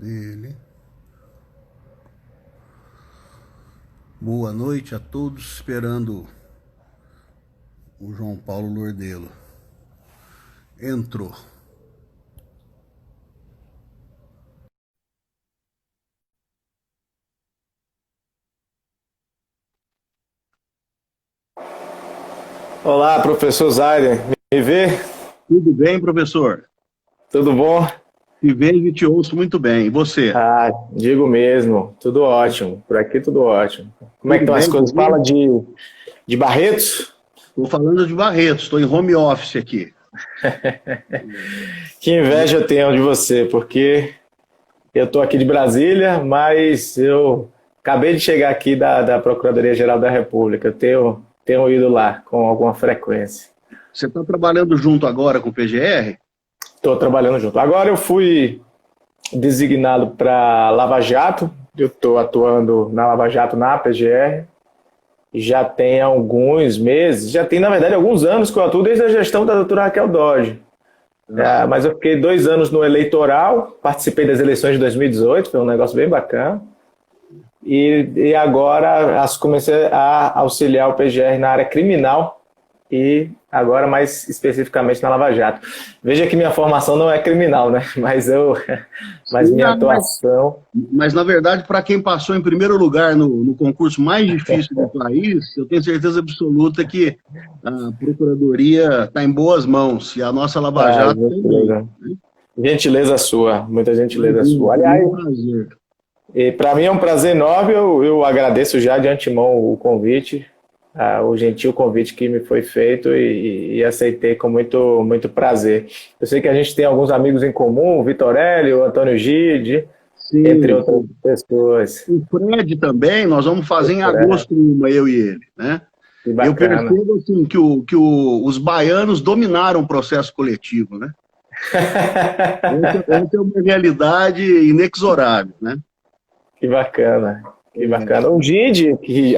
dele. Boa noite a todos, esperando o João Paulo Lordelo. Entrou. Olá, professor Zayden. Me vê? Tudo bem, professor? Tudo bom? Te vejo e te ouço muito bem. E você? Digo mesmo. Tudo ótimo. Por aqui tudo ótimo. Como é que Tudo estão as bem, coisas? tudo Fala bem? de Barretos? Estou falando de Barretos, estou em home office aqui. Que inveja eu tenho de você, porque eu estou aqui de Brasília, mas eu acabei de chegar aqui da Procuradoria-Geral da República. Eu tenho ido lá com alguma frequência. Você está trabalhando junto agora com o PGR? Estou trabalhando junto. Agora eu fui designado para Lava Jato. Eu estou atuando na Lava Jato na PGR. Já tem alguns meses, já tem, na verdade, alguns anos que eu atuo desde a gestão da doutora Raquel Dodge. Mas eu fiquei 2 anos no eleitoral, participei das eleições de 2018, foi um negócio bem bacana. E agora comecei a auxiliar o PGR na área criminal e agora mais especificamente na Lava Jato. Veja que minha formação não é criminal, né? Mas minha Não, atuação... mas, na verdade, para quem passou em primeiro lugar no concurso mais difícil do país, eu tenho certeza absoluta que a Procuradoria está em boas mãos, e a nossa Lava Jato também. Gentileza. Gentileza sua, muita gentileza Imagina, sua. foi Aliás, um prazer. para mim é um prazer enorme, eu agradeço já de antemão o convite, o gentil convite que me foi feito e aceitei com muito, muito prazer. Eu sei que a gente tem alguns amigos em comum, o Vitorelli, o Antônio Gide, entre Sim, outras pessoas. o Fred também, nós vamos fazer em É, agosto uma, eu e ele, né? que Eu bacana. percebo assim, os baianos dominaram o processo coletivo, né? Essa é uma realidade inexorável, né? Que bacana, que É, bacana. O Gide, que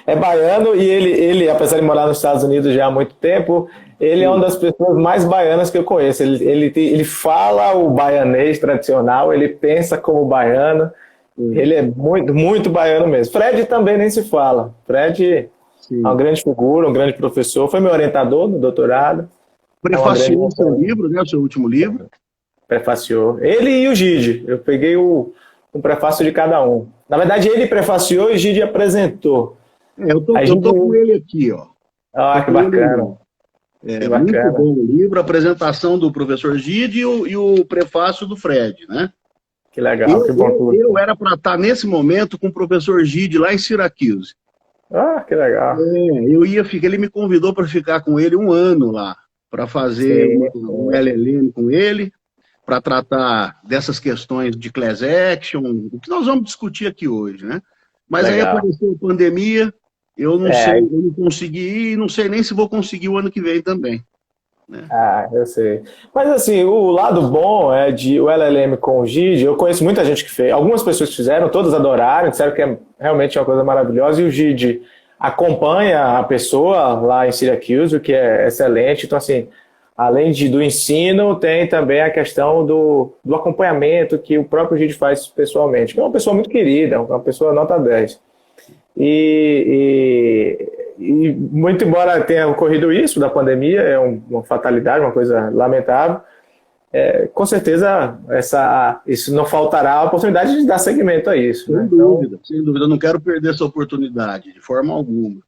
é baiano e ele, apesar de morar nos Estados Unidos já há muito tempo, ele é uma sim, das pessoas mais baianas que eu conheço. Ele fala o baianês tradicional, ele pensa como baiano, sim, ele é muito, muito baiano mesmo. Fred também nem se fala. Fred é uma sim. grande figura, um grande professor, foi meu orientador no doutorado, é uma grande Prefaciou o seu referência. livro, né? O seu último livro. Prefaciou. Ele e o Gide. Eu peguei um prefácio de cada um. Na verdade, ele prefaciou e o Gide apresentou. A Eu Gide... tô com ele aqui, ó. Ah, Tô que com bacana. ele. Que É muito bacana. bom o livro, a apresentação do professor Gide e o prefácio do Fred, né? Que legal. Eu, Que bom que eu, você... eu era para estar nesse momento com o professor Gide lá em Syracuse. Ah, que legal. Eu ia ficar, ele me convidou para ficar com ele um ano lá, para fazer Sim, um sim. LLM com ele, para tratar dessas questões de class action, o que nós vamos discutir aqui hoje, né? Mas aí Legal. apareceu a pandemia, eu não sei, É, eu não consegui ir, e não sei nem se vou conseguir o ano que vem também, né? eu sei. Mas assim, o lado bom é de o LLM com o Gide, eu conheço muita gente que fez, algumas pessoas que fizeram, todas adoraram, disseram que é realmente uma coisa maravilhosa, e o Gide acompanha a pessoa lá em Syracuse, o que é excelente. Então, assim, além do ensino, tem também a questão do acompanhamento que o próprio Gide faz pessoalmente, que é uma pessoa muito querida, uma pessoa nota 10. E muito embora tenha ocorrido isso da pandemia, é uma fatalidade, uma coisa lamentável, com certeza isso não faltará a oportunidade de dar seguimento a isso, né? Então, Sem dúvida, eu não quero perder essa oportunidade, de forma alguma.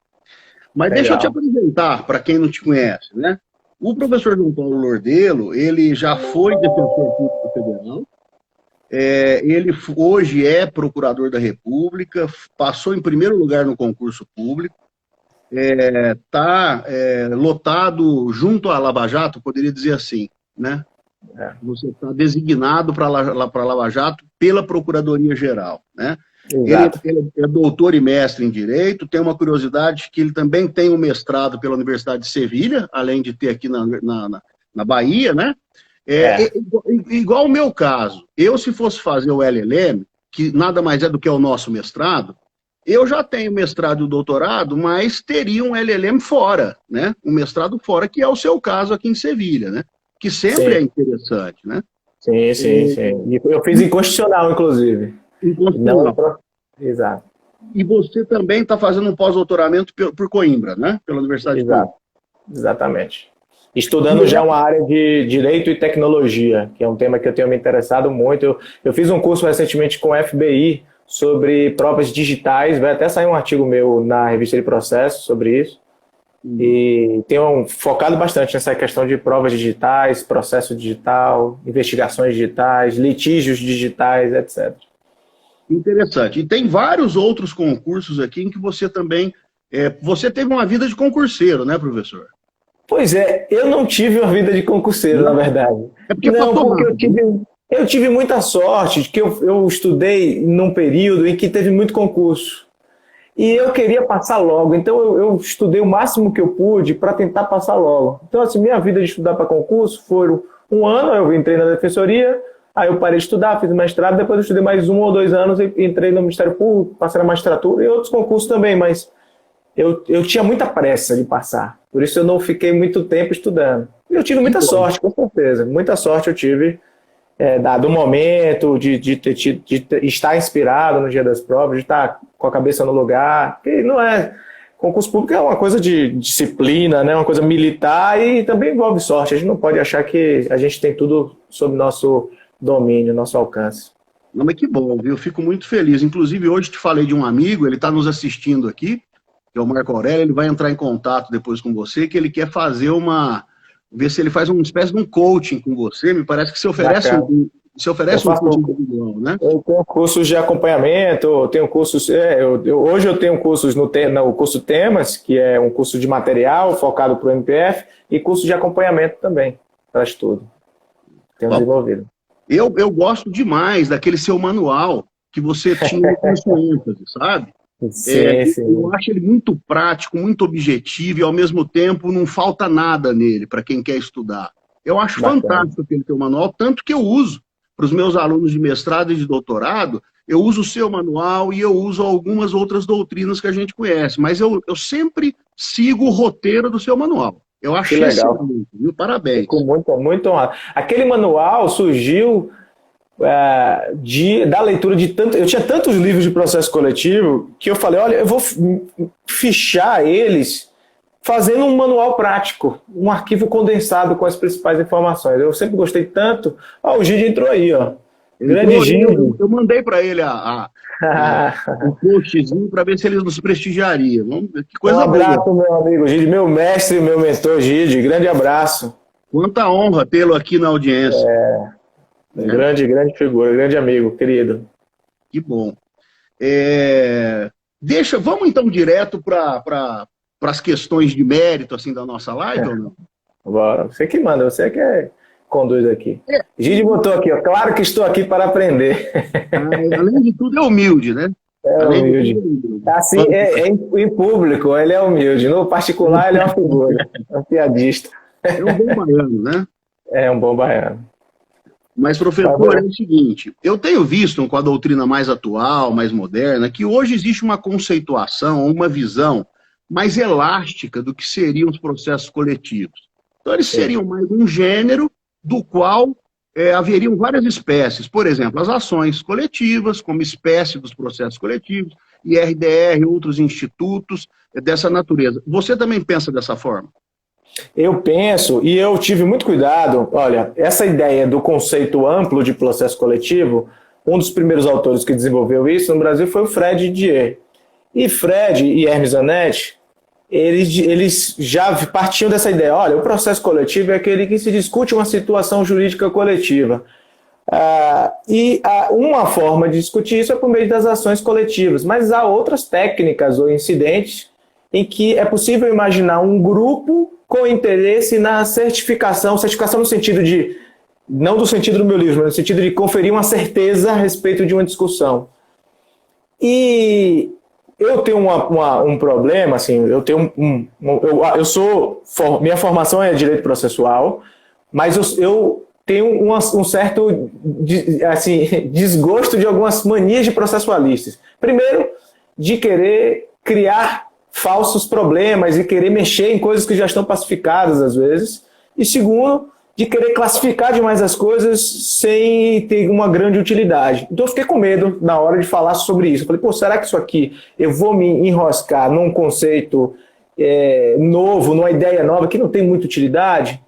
Mas deixa eu te legal. apresentar, para quem não te conhece, né? O professor João Paulo Lordelo, ele já foi defensor público federal, ele hoje é procurador da República, passou em primeiro lugar no concurso público, está lotado junto à Lava Jato, poderia dizer assim, né? Você está designado para a Lava Jato pela Procuradoria-Geral, né? Exato. Ele é doutor e mestre em Direito, tem uma curiosidade que ele também tem um mestrado pela Universidade de Sevilha, além de ter aqui na Bahia, né? É, Igual o meu caso, eu se fosse fazer o LLM, que nada mais é do que o nosso mestrado, eu já tenho mestrado e o doutorado, mas teria um LLM fora, né? Um mestrado fora, que é o seu caso aqui em Sevilha, né? Que sempre é sim. interessante, né? Sim, sim, sim. E eu fiz inconstitucional, inclusive. Não, Inconstitucional. exato, E você também está fazendo um pós-doutoramento por Coimbra, né? Pela Universidade de Coimbra. exato, exatamente. Estudando E já uma área de Direito e Tecnologia, que é um tema que eu tenho me interessado muito. Eu fiz um curso recentemente com o FBI sobre provas digitais, vai até sair um artigo meu na revista de Processo sobre isso. E tenho focado bastante nessa questão de provas digitais, processo digital, investigações digitais, litígios digitais, etc. interessante. E tem vários outros concursos aqui em que você também. Você teve uma vida de concurseiro, né, professor? Pois é, eu não tive uma vida de concurseiro, na Não. verdade. É porque Não, faltou porque rápido, né? eu tive muita sorte de que eu estudei num período em que teve muito concurso. E eu queria passar logo, então eu estudei o máximo que eu pude para tentar passar logo. Então, assim, minha vida de estudar para concurso foram um ano, eu entrei na defensoria, aí eu parei de estudar, fiz mestrado, depois eu estudei mais 1 ou 2 anos e entrei no Ministério Público, passei na magistratura e outros concursos também, mas eu tinha muita pressa de passar, por isso eu não fiquei muito tempo estudando. E eu tive Que muita bom. sorte, com certeza, muita sorte eu tive, dado o momento de estar inspirado no dia das provas, de estar com a cabeça no lugar, porque não é... Concurso público é uma coisa de disciplina, né? Uma coisa militar e também envolve sorte. A gente não pode achar que a gente tem tudo sob nosso domínio, nosso alcance. Não, mas que bom, viu? Eu fico muito feliz. Inclusive, hoje te falei de um amigo, ele está nos assistindo aqui, que é o Marco Aurélio, ele vai entrar em contato depois com você, que ele quer fazer ver se ele faz uma espécie de um coaching com você. Me parece que Bacana. você Eu oferece um faço, coaching individual, né? eu tenho cursos de acompanhamento, tenho cursos, hoje eu tenho cursos no curso Temas, que é um curso de material focado para o MPF, e curso de acompanhamento também, para estudo. Tenho Ó, desenvolvido. eu gosto demais daquele seu manual que você tinha no curso ênfase, sabe? Sim, Eu sim. acho ele muito prático, muito objetivo e, ao mesmo tempo, não falta nada nele para quem quer estudar. Eu acho Bacana. fantástico aquele teu manual, tanto que eu uso para os meus alunos de mestrado e de doutorado, eu uso o seu manual e eu uso algumas outras doutrinas que a gente conhece, mas eu sempre sigo o roteiro do seu manual. Eu Que achei legal. excelente, viu? Fico Parabéns. muito honrado. Aquele manual surgiu da leitura de tanto. Eu tinha tantos livros de processo coletivo que eu falei: olha, eu vou fichar eles fazendo um manual prático, um arquivo condensado com as principais informações. Eu sempre gostei tanto. Ó, o Gide entrou aí, ó. Grande Gide. Eu mandei para ele um postzinho para ver se ele nos prestigiaria. Vamos ver, que Um coisa boa. abraço, meu amigo Gide, meu mestre, meu mentor Gide. Grande abraço. Quanta honra tê-lo aqui na audiência. Né? Grande figura, grande amigo, querido. Que bom. Vamos então direto para as questões de mérito assim da nossa live ou não? Bora. Você que manda, você que conduz aqui. Gide botou aqui, ó. Claro que estou aqui para aprender. Além de tudo, é humilde, né? É Além de humilde. tudo, é humilde. Assim, em público, ele é humilde. No particular, ele é uma figura. É um piadista. É um bom baiano, né? É um bom baiano. Mas, professor, é o seguinte, eu tenho visto com a doutrina mais atual, mais moderna, que hoje existe uma conceituação, uma visão mais elástica do que seriam os processos coletivos. Então, eles seriam mais um gênero do qual haveriam várias espécies. Por exemplo, as ações coletivas, como espécie dos processos coletivos, IRDR, outros institutos dessa natureza. Você também pensa dessa forma? Eu penso, e eu tive muito cuidado, olha, essa ideia do conceito amplo de processo coletivo, um dos primeiros autores que desenvolveu isso no Brasil foi o Fred Didier. E Fred e Hermes Zanetti, eles já partiam dessa ideia, olha, o processo coletivo é aquele que se discute uma situação jurídica coletiva. Uma forma de discutir isso é por meio das ações coletivas, mas há outras técnicas ou incidentes em que é possível imaginar um grupo com interesse na certificação no sentido de, não do sentido do meu livro, mas no sentido de conferir uma certeza a respeito de uma discussão. E eu tenho um problema, assim, minha formação é direito processual, mas eu tenho um certo assim, desgosto de algumas manias de processualistas. Primeiro, de querer criar falsos problemas e querer mexer em coisas que já estão pacificadas às vezes. E segundo, de querer classificar demais as coisas sem ter uma grande utilidade. Então eu fiquei com medo na hora de falar sobre isso. Eu falei, pô, será que isso aqui eu vou me enroscar num conceito novo, numa ideia nova que não tem muita utilidade?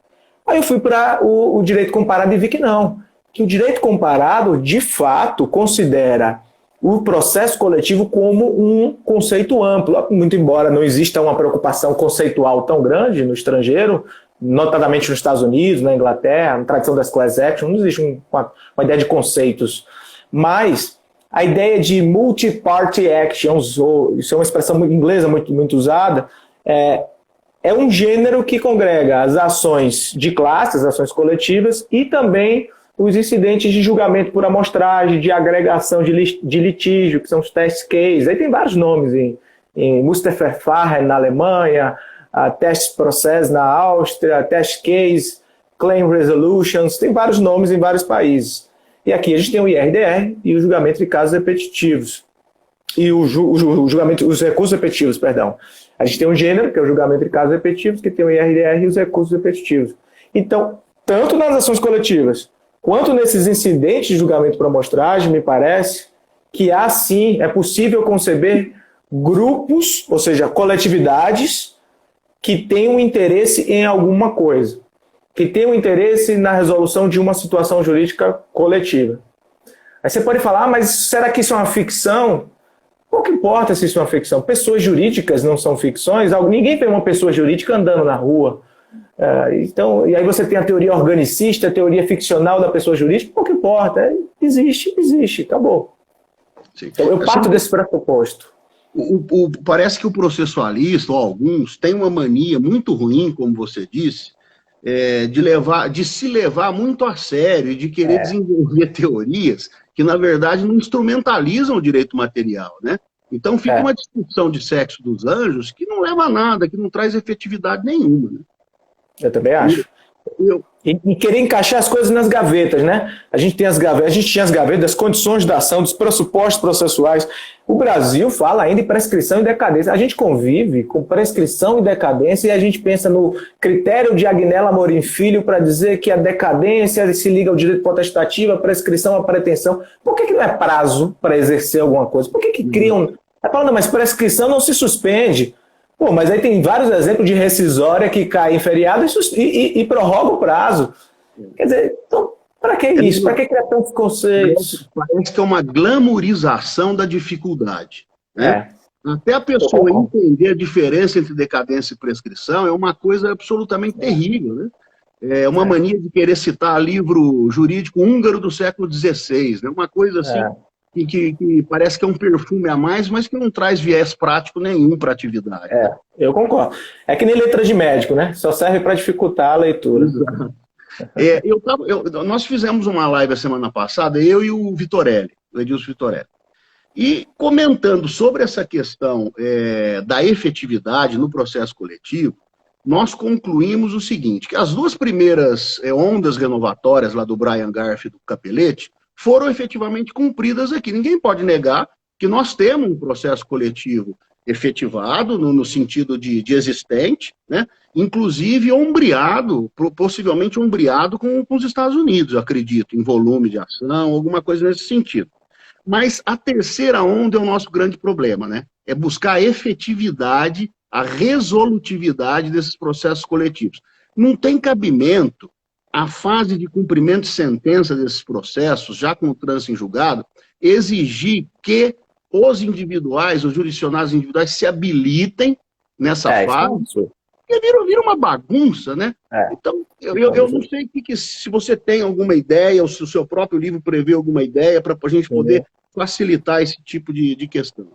Aí eu fui para o direito comparado e vi que não. Que o direito comparado, de fato, considera o processo coletivo como um conceito amplo, muito embora não exista uma preocupação conceitual tão grande no estrangeiro, notadamente nos Estados Unidos, na Inglaterra, na tradição das class action, não existe uma ideia de conceitos. Mas a ideia de multi-party actions, isso é uma expressão inglesa muito usada, é um gênero que congrega as ações de classe, as ações coletivas, e também os incidentes de julgamento por amostragem, de agregação de litígio, que são os test cases. Aí tem vários nomes em Musterverfahren na Alemanha, test process na Áustria, test case, claim resolutions, tem vários nomes em vários países. E aqui a gente tem o IRDR e o julgamento de casos repetitivos. E os recursos repetitivos, perdão. A gente tem um gênero, que é o julgamento de casos repetitivos, que tem o IRDR e os recursos repetitivos. Então, tanto nas ações coletivas, quanto nesses incidentes de julgamento por amostragem, me parece que sim, é possível conceber grupos, ou seja, coletividades, que tenham interesse em alguma coisa, que tenham interesse na resolução de uma situação jurídica coletiva. Aí você pode falar, mas será que isso é uma ficção? Pouco importa se isso é uma ficção. Pessoas jurídicas não são ficções. Ninguém vê uma pessoa jurídica andando na rua. Então, e aí você tem a teoria organicista, a teoria ficcional da pessoa jurídica. Pouco importa. Existe, acabou. Sim. Então, eu parto desse pressuposto. Parece que o processualista, ou alguns, tem uma mania muito ruim, como você disse, de se levar muito a sério, de querer desenvolver teorias que, na verdade, não instrumentalizam o direito material, né? Então fica uma discussão de sexo dos anjos que não leva a nada, que não traz efetividade nenhuma, né? Eu também acho. E querer encaixar as coisas nas gavetas, né? A gente tinha as gavetas das condições da ação, dos pressupostos processuais. O Brasil fala ainda em prescrição e decadência. A gente convive com prescrição e decadência e a gente pensa no critério de Agnella Amorim Filho para dizer que a decadência se liga ao direito potestativo, a prescrição, a pretensão. Por que não é prazo para exercer alguma coisa? Por que criam... Não, mas prescrição não se suspende. Pô, mas aí tem vários exemplos de rescisória que cai em feriado e prorroga o prazo. Quer dizer, então, para que isso? Para que criar tantos conceitos? Parece que é uma glamorização da dificuldade, né? Até a pessoa entender a diferença entre decadência e prescrição é uma coisa absolutamente terrível, né? É uma mania de querer citar livro jurídico húngaro do século XVI, né? Uma coisa assim... Que parece que é um perfume a mais, mas que não traz viés prático nenhum para a atividade. Eu concordo. É que nem letra de médico, né? Só serve para dificultar a leitura. Nós fizemos uma live a semana passada, eu e o Vitorelli, o Edilson Vitorelli. E comentando sobre essa questão da efetividade no processo coletivo, nós concluímos o seguinte, que as duas primeiras ondas renovatórias lá do Brian Garf e do Capelletti foram efetivamente cumpridas aqui. Ninguém pode negar que nós temos um processo coletivo efetivado, no sentido de existente, né? Inclusive possivelmente ombreado com os Estados Unidos, eu acredito, em volume de ação, alguma coisa nesse sentido. Mas a terceira onda é o nosso grande problema, né? É buscar a efetividade, a resolutividade desses processos coletivos. Não tem cabimento a fase de cumprimento de sentença desses processos, já com o trânsito em julgado, exigir que os individuais, os jurisdicionados individuais, se habilitem nessa fase, porque vira uma bagunça, né? Então, eu não sei se você tem alguma ideia, ou se o seu próprio livro prevê alguma ideia para a gente poder facilitar esse tipo de questão.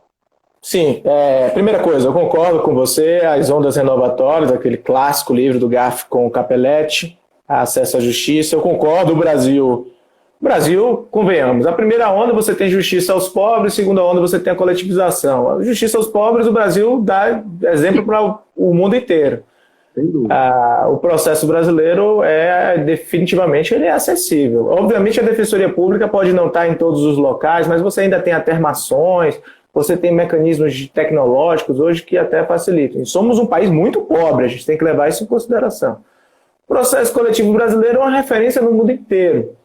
Sim, primeira coisa, eu concordo com você, as ondas renovatórias, aquele clássico livro do Garf com o Capelletti, acesso à justiça, eu concordo, o Brasil, convenhamos, a primeira onda você tem justiça aos pobres, a segunda onda você tem a coletivização. A justiça aos pobres, o Brasil dá exemplo para o mundo inteiro. O processo brasileiro definitivamente ele é acessível. Obviamente a Defensoria Pública pode não estar em todos os locais, mas você ainda tem atermações, você tem mecanismos tecnológicos hoje que até facilitam. E somos um país muito pobre, a gente tem que levar isso em consideração. O processo coletivo brasileiro é uma referência no mundo inteiro.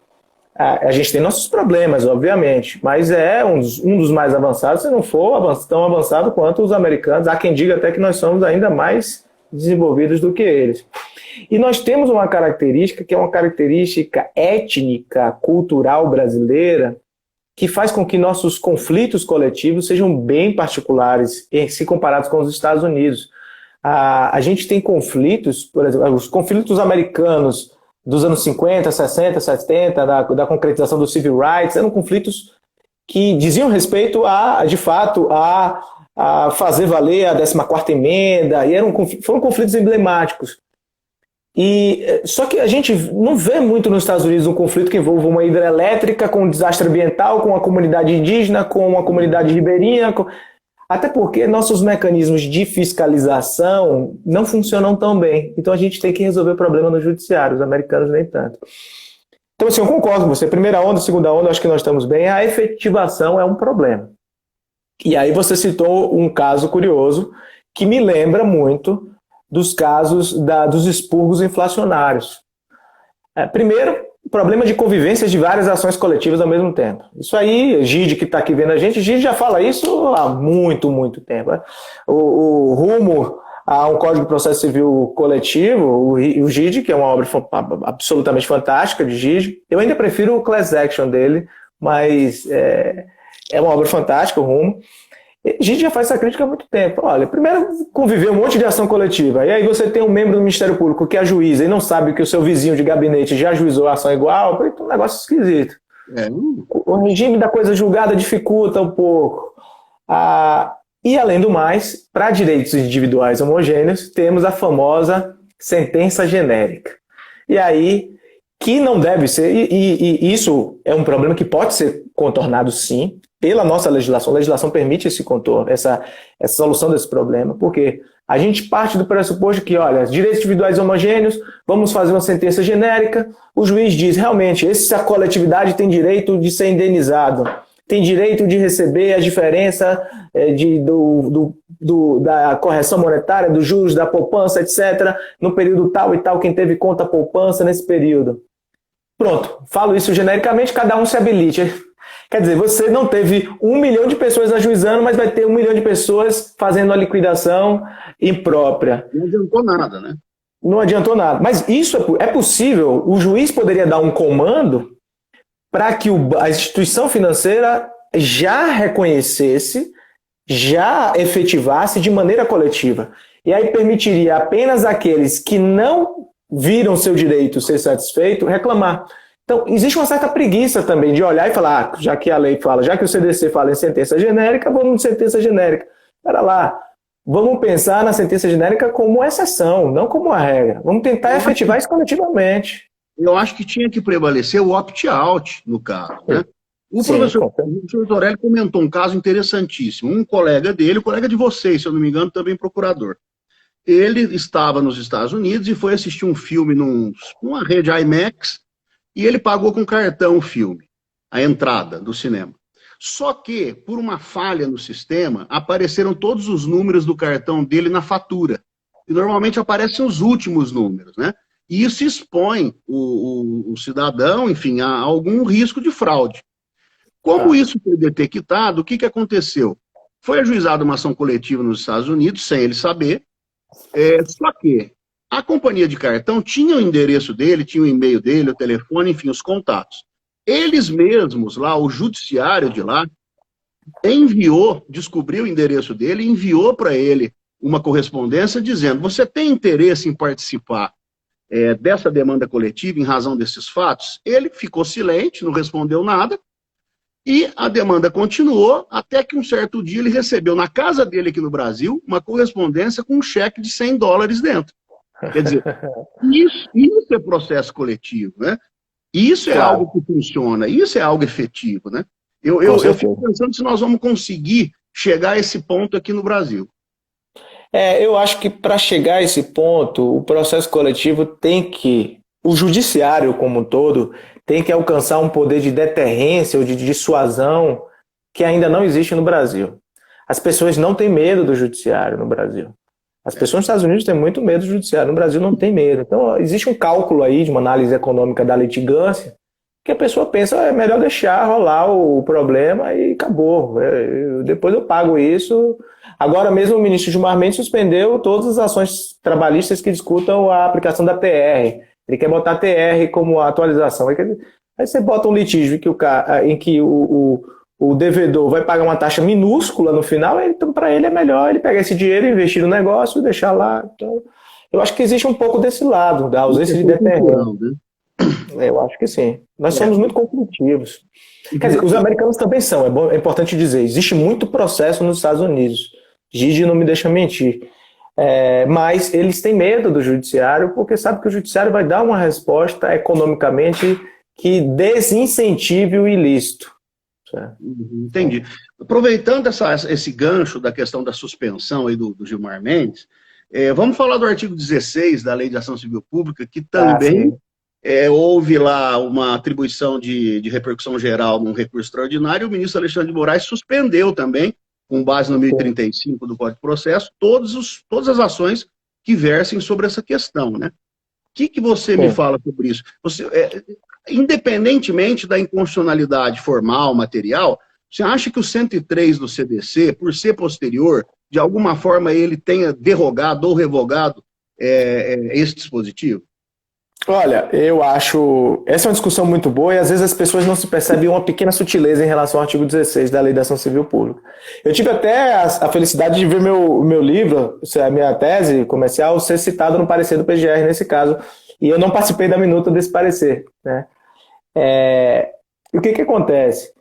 A gente tem nossos problemas, obviamente, mas é um dos mais avançados, se não for tão avançado quanto os americanos. Há quem diga até que nós somos ainda mais desenvolvidos do que eles. E nós temos uma característica que é uma característica étnica, cultural brasileira, que faz com que nossos conflitos coletivos sejam bem particulares se comparados com os Estados Unidos. A gente tem conflitos, por exemplo, os conflitos americanos dos anos 50, 60, 70, da concretização dos civil rights, eram conflitos que diziam respeito de fato, a fazer valer a 14ª emenda, e foram conflitos emblemáticos. Só que a gente não vê muito nos Estados Unidos um conflito que envolva uma hidrelétrica com um desastre ambiental, com uma comunidade indígena, com uma comunidade ribeirinha, até porque nossos mecanismos de fiscalização não funcionam tão bem. Então a gente tem que resolver o problema no judiciário, os americanos nem tanto. Então assim, eu concordo com você, primeira onda, segunda onda, acho que nós estamos bem, a efetivação é um problema. E aí você citou um caso curioso que me lembra muito dos casos dos expurgos inflacionários. Primeiro, o problema de convivência de várias ações coletivas ao mesmo tempo. Isso aí, Gide, que está aqui vendo a gente, Gide já fala isso há muito, muito tempo. O rumo a um Código de Processo Civil coletivo, o Gide, que é uma obra absolutamente fantástica de Gide, eu ainda prefiro o Class Action dele, mas é uma obra fantástica, o rumo. A gente já faz essa crítica há muito tempo. Olha, primeiro conviver um monte de ação coletiva, e aí você tem um membro do Ministério Público que ajuiza e não sabe que o seu vizinho de gabinete já ajuizou a ação igual, então é um negócio esquisito. O regime da coisa julgada dificulta um pouco. E além do mais, para direitos individuais homogêneos, temos a famosa sentença genérica. E aí, que não deve ser, e isso é um problema que pode ser contornado sim, pela nossa legislação. A legislação permite esse contorno, essa solução desse problema, porque a gente parte do pressuposto que, olha, direitos individuais homogêneos, vamos fazer uma sentença genérica, o juiz diz, realmente, essa coletividade tem direito de ser indenizado, tem direito de receber a diferença da correção monetária, dos juros, da poupança, etc., no período tal e tal, quem teve conta poupança nesse período. Pronto, falo isso genericamente, cada um se habilite. Quer dizer, você não teve 1 milhão de pessoas ajuizando, mas vai ter 1 milhão de pessoas fazendo a liquidação imprópria. Não adiantou nada, né? Não adiantou nada. Mas isso é possível, o juiz poderia dar um comando para que a instituição financeira já reconhecesse, já efetivasse de maneira coletiva. E aí permitiria apenas aqueles que não viram seu direito ser satisfeito reclamar. Então, existe uma certa preguiça também de olhar e falar, já que a lei fala, já que o CDC fala em sentença genérica, vamos de sentença genérica. Espera lá, vamos pensar na sentença genérica como exceção, não como uma regra. Vamos tentar efetivar isso coletivamente. Eu acho que tinha que prevalecer o opt-out no caso, né? O professor Torelli comentou um caso interessantíssimo. Um colega dele, colega de vocês, se eu não me engano, também procurador. Ele estava nos Estados Unidos e foi assistir um filme numa rede IMAX, e ele pagou com cartão o filme, a entrada do cinema. Só que, por uma falha no sistema, apareceram todos os números do cartão dele na fatura. E normalmente aparecem os últimos números, né? E isso expõe o cidadão, enfim, a algum risco de fraude. Como isso foi detectado, o que aconteceu? Foi ajuizada uma ação coletiva nos Estados Unidos, sem ele saber, só que a companhia de cartão tinha o endereço dele, tinha o e-mail dele, o telefone, enfim, os contatos. Eles mesmos lá, o judiciário de lá, descobriu o endereço dele, enviou para ele uma correspondência dizendo, você tem interesse em participar dessa demanda coletiva em razão desses fatos? Ele ficou silente, não respondeu nada, e a demanda continuou, até que um certo dia ele recebeu na casa dele aqui no Brasil uma correspondência com um cheque de $100 dentro. Quer dizer, isso é processo coletivo, né? Isso é algo que funciona, isso é algo efetivo, né? Eu fico pensando se nós vamos conseguir chegar a esse ponto aqui no Brasil. Eu acho que para chegar a esse ponto, o processo coletivo o judiciário como um todo, tem que alcançar um poder de deterrência ou de dissuasão que ainda não existe no Brasil. As pessoas não têm medo do judiciário no Brasil. As pessoas nos Estados Unidos têm muito medo do judiciário, no Brasil não tem medo. Então, existe um cálculo aí de uma análise econômica da litigância, que a pessoa pensa, é melhor deixar rolar o problema e acabou. Depois eu pago isso. Agora mesmo o ministro Gilmar Mendes suspendeu todas as ações trabalhistas que discutam a aplicação da TR. Ele quer botar a TR como atualização. Aí você bota um litígio em que o devedor vai pagar uma taxa minúscula no final, então para ele é melhor ele pegar esse dinheiro, investir no negócio e deixar lá. Então, eu acho que existe um pouco desse lado, da ausência de deterreno. Eu acho que sim. Nós somos muito competitivos. Quer dizer, os americanos também são, é importante dizer. Existe muito processo nos Estados Unidos. Gigi não me deixa mentir. Mas eles têm medo do judiciário porque sabem que o judiciário vai dar uma resposta economicamente que desincentive o ilícito. Entendi. Aproveitando esse gancho da questão da suspensão aí do Gilmar Mendes, vamos falar do artigo 16 da Lei de Ação Civil Pública, que também houve lá uma atribuição de repercussão geral num recurso extraordinário, e o ministro Alexandre de Moraes suspendeu também, com base no 1035 do Código de Processo, todas as ações que versem sobre essa questão, né? O que você me fala sobre isso? Independentemente da inconstitucionalidade formal, material, você acha que o 103 do CDC, por ser posterior, de alguma forma ele tenha derrogado ou revogado esse dispositivo? Olha, eu acho... Essa é uma discussão muito boa e às vezes as pessoas não se percebem uma pequena sutileza em relação ao artigo 16 da Lei da Ação Civil Pública. Eu tive até a felicidade de ver meu livro, a minha tese comercial, ser citado no parecer do PGR nesse caso, e eu não participei da minuta desse parecer, né? E o que acontece?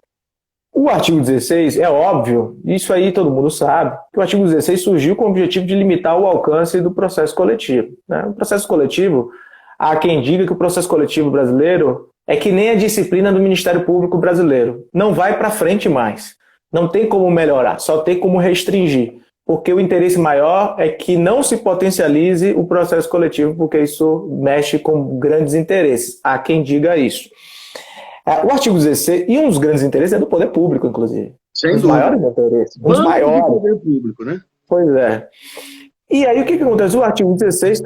O artigo 16, é óbvio, isso aí todo mundo sabe, que o artigo 16 surgiu com o objetivo de limitar o alcance do processo coletivo, né? O processo coletivo, há quem diga que o processo coletivo brasileiro é que nem a disciplina do Ministério Público brasileiro. Não vai para frente mais. Não tem como melhorar, só tem como restringir. Porque o interesse maior é que não se potencialize o processo coletivo, porque isso mexe com grandes interesses. Há quem diga isso. O artigo 16, e um dos grandes interesses é do poder público, inclusive. Sem os dúvida. Maiores interesses. Os maiores. Do poder público, né? Pois é. E aí o que acontece? O artigo 16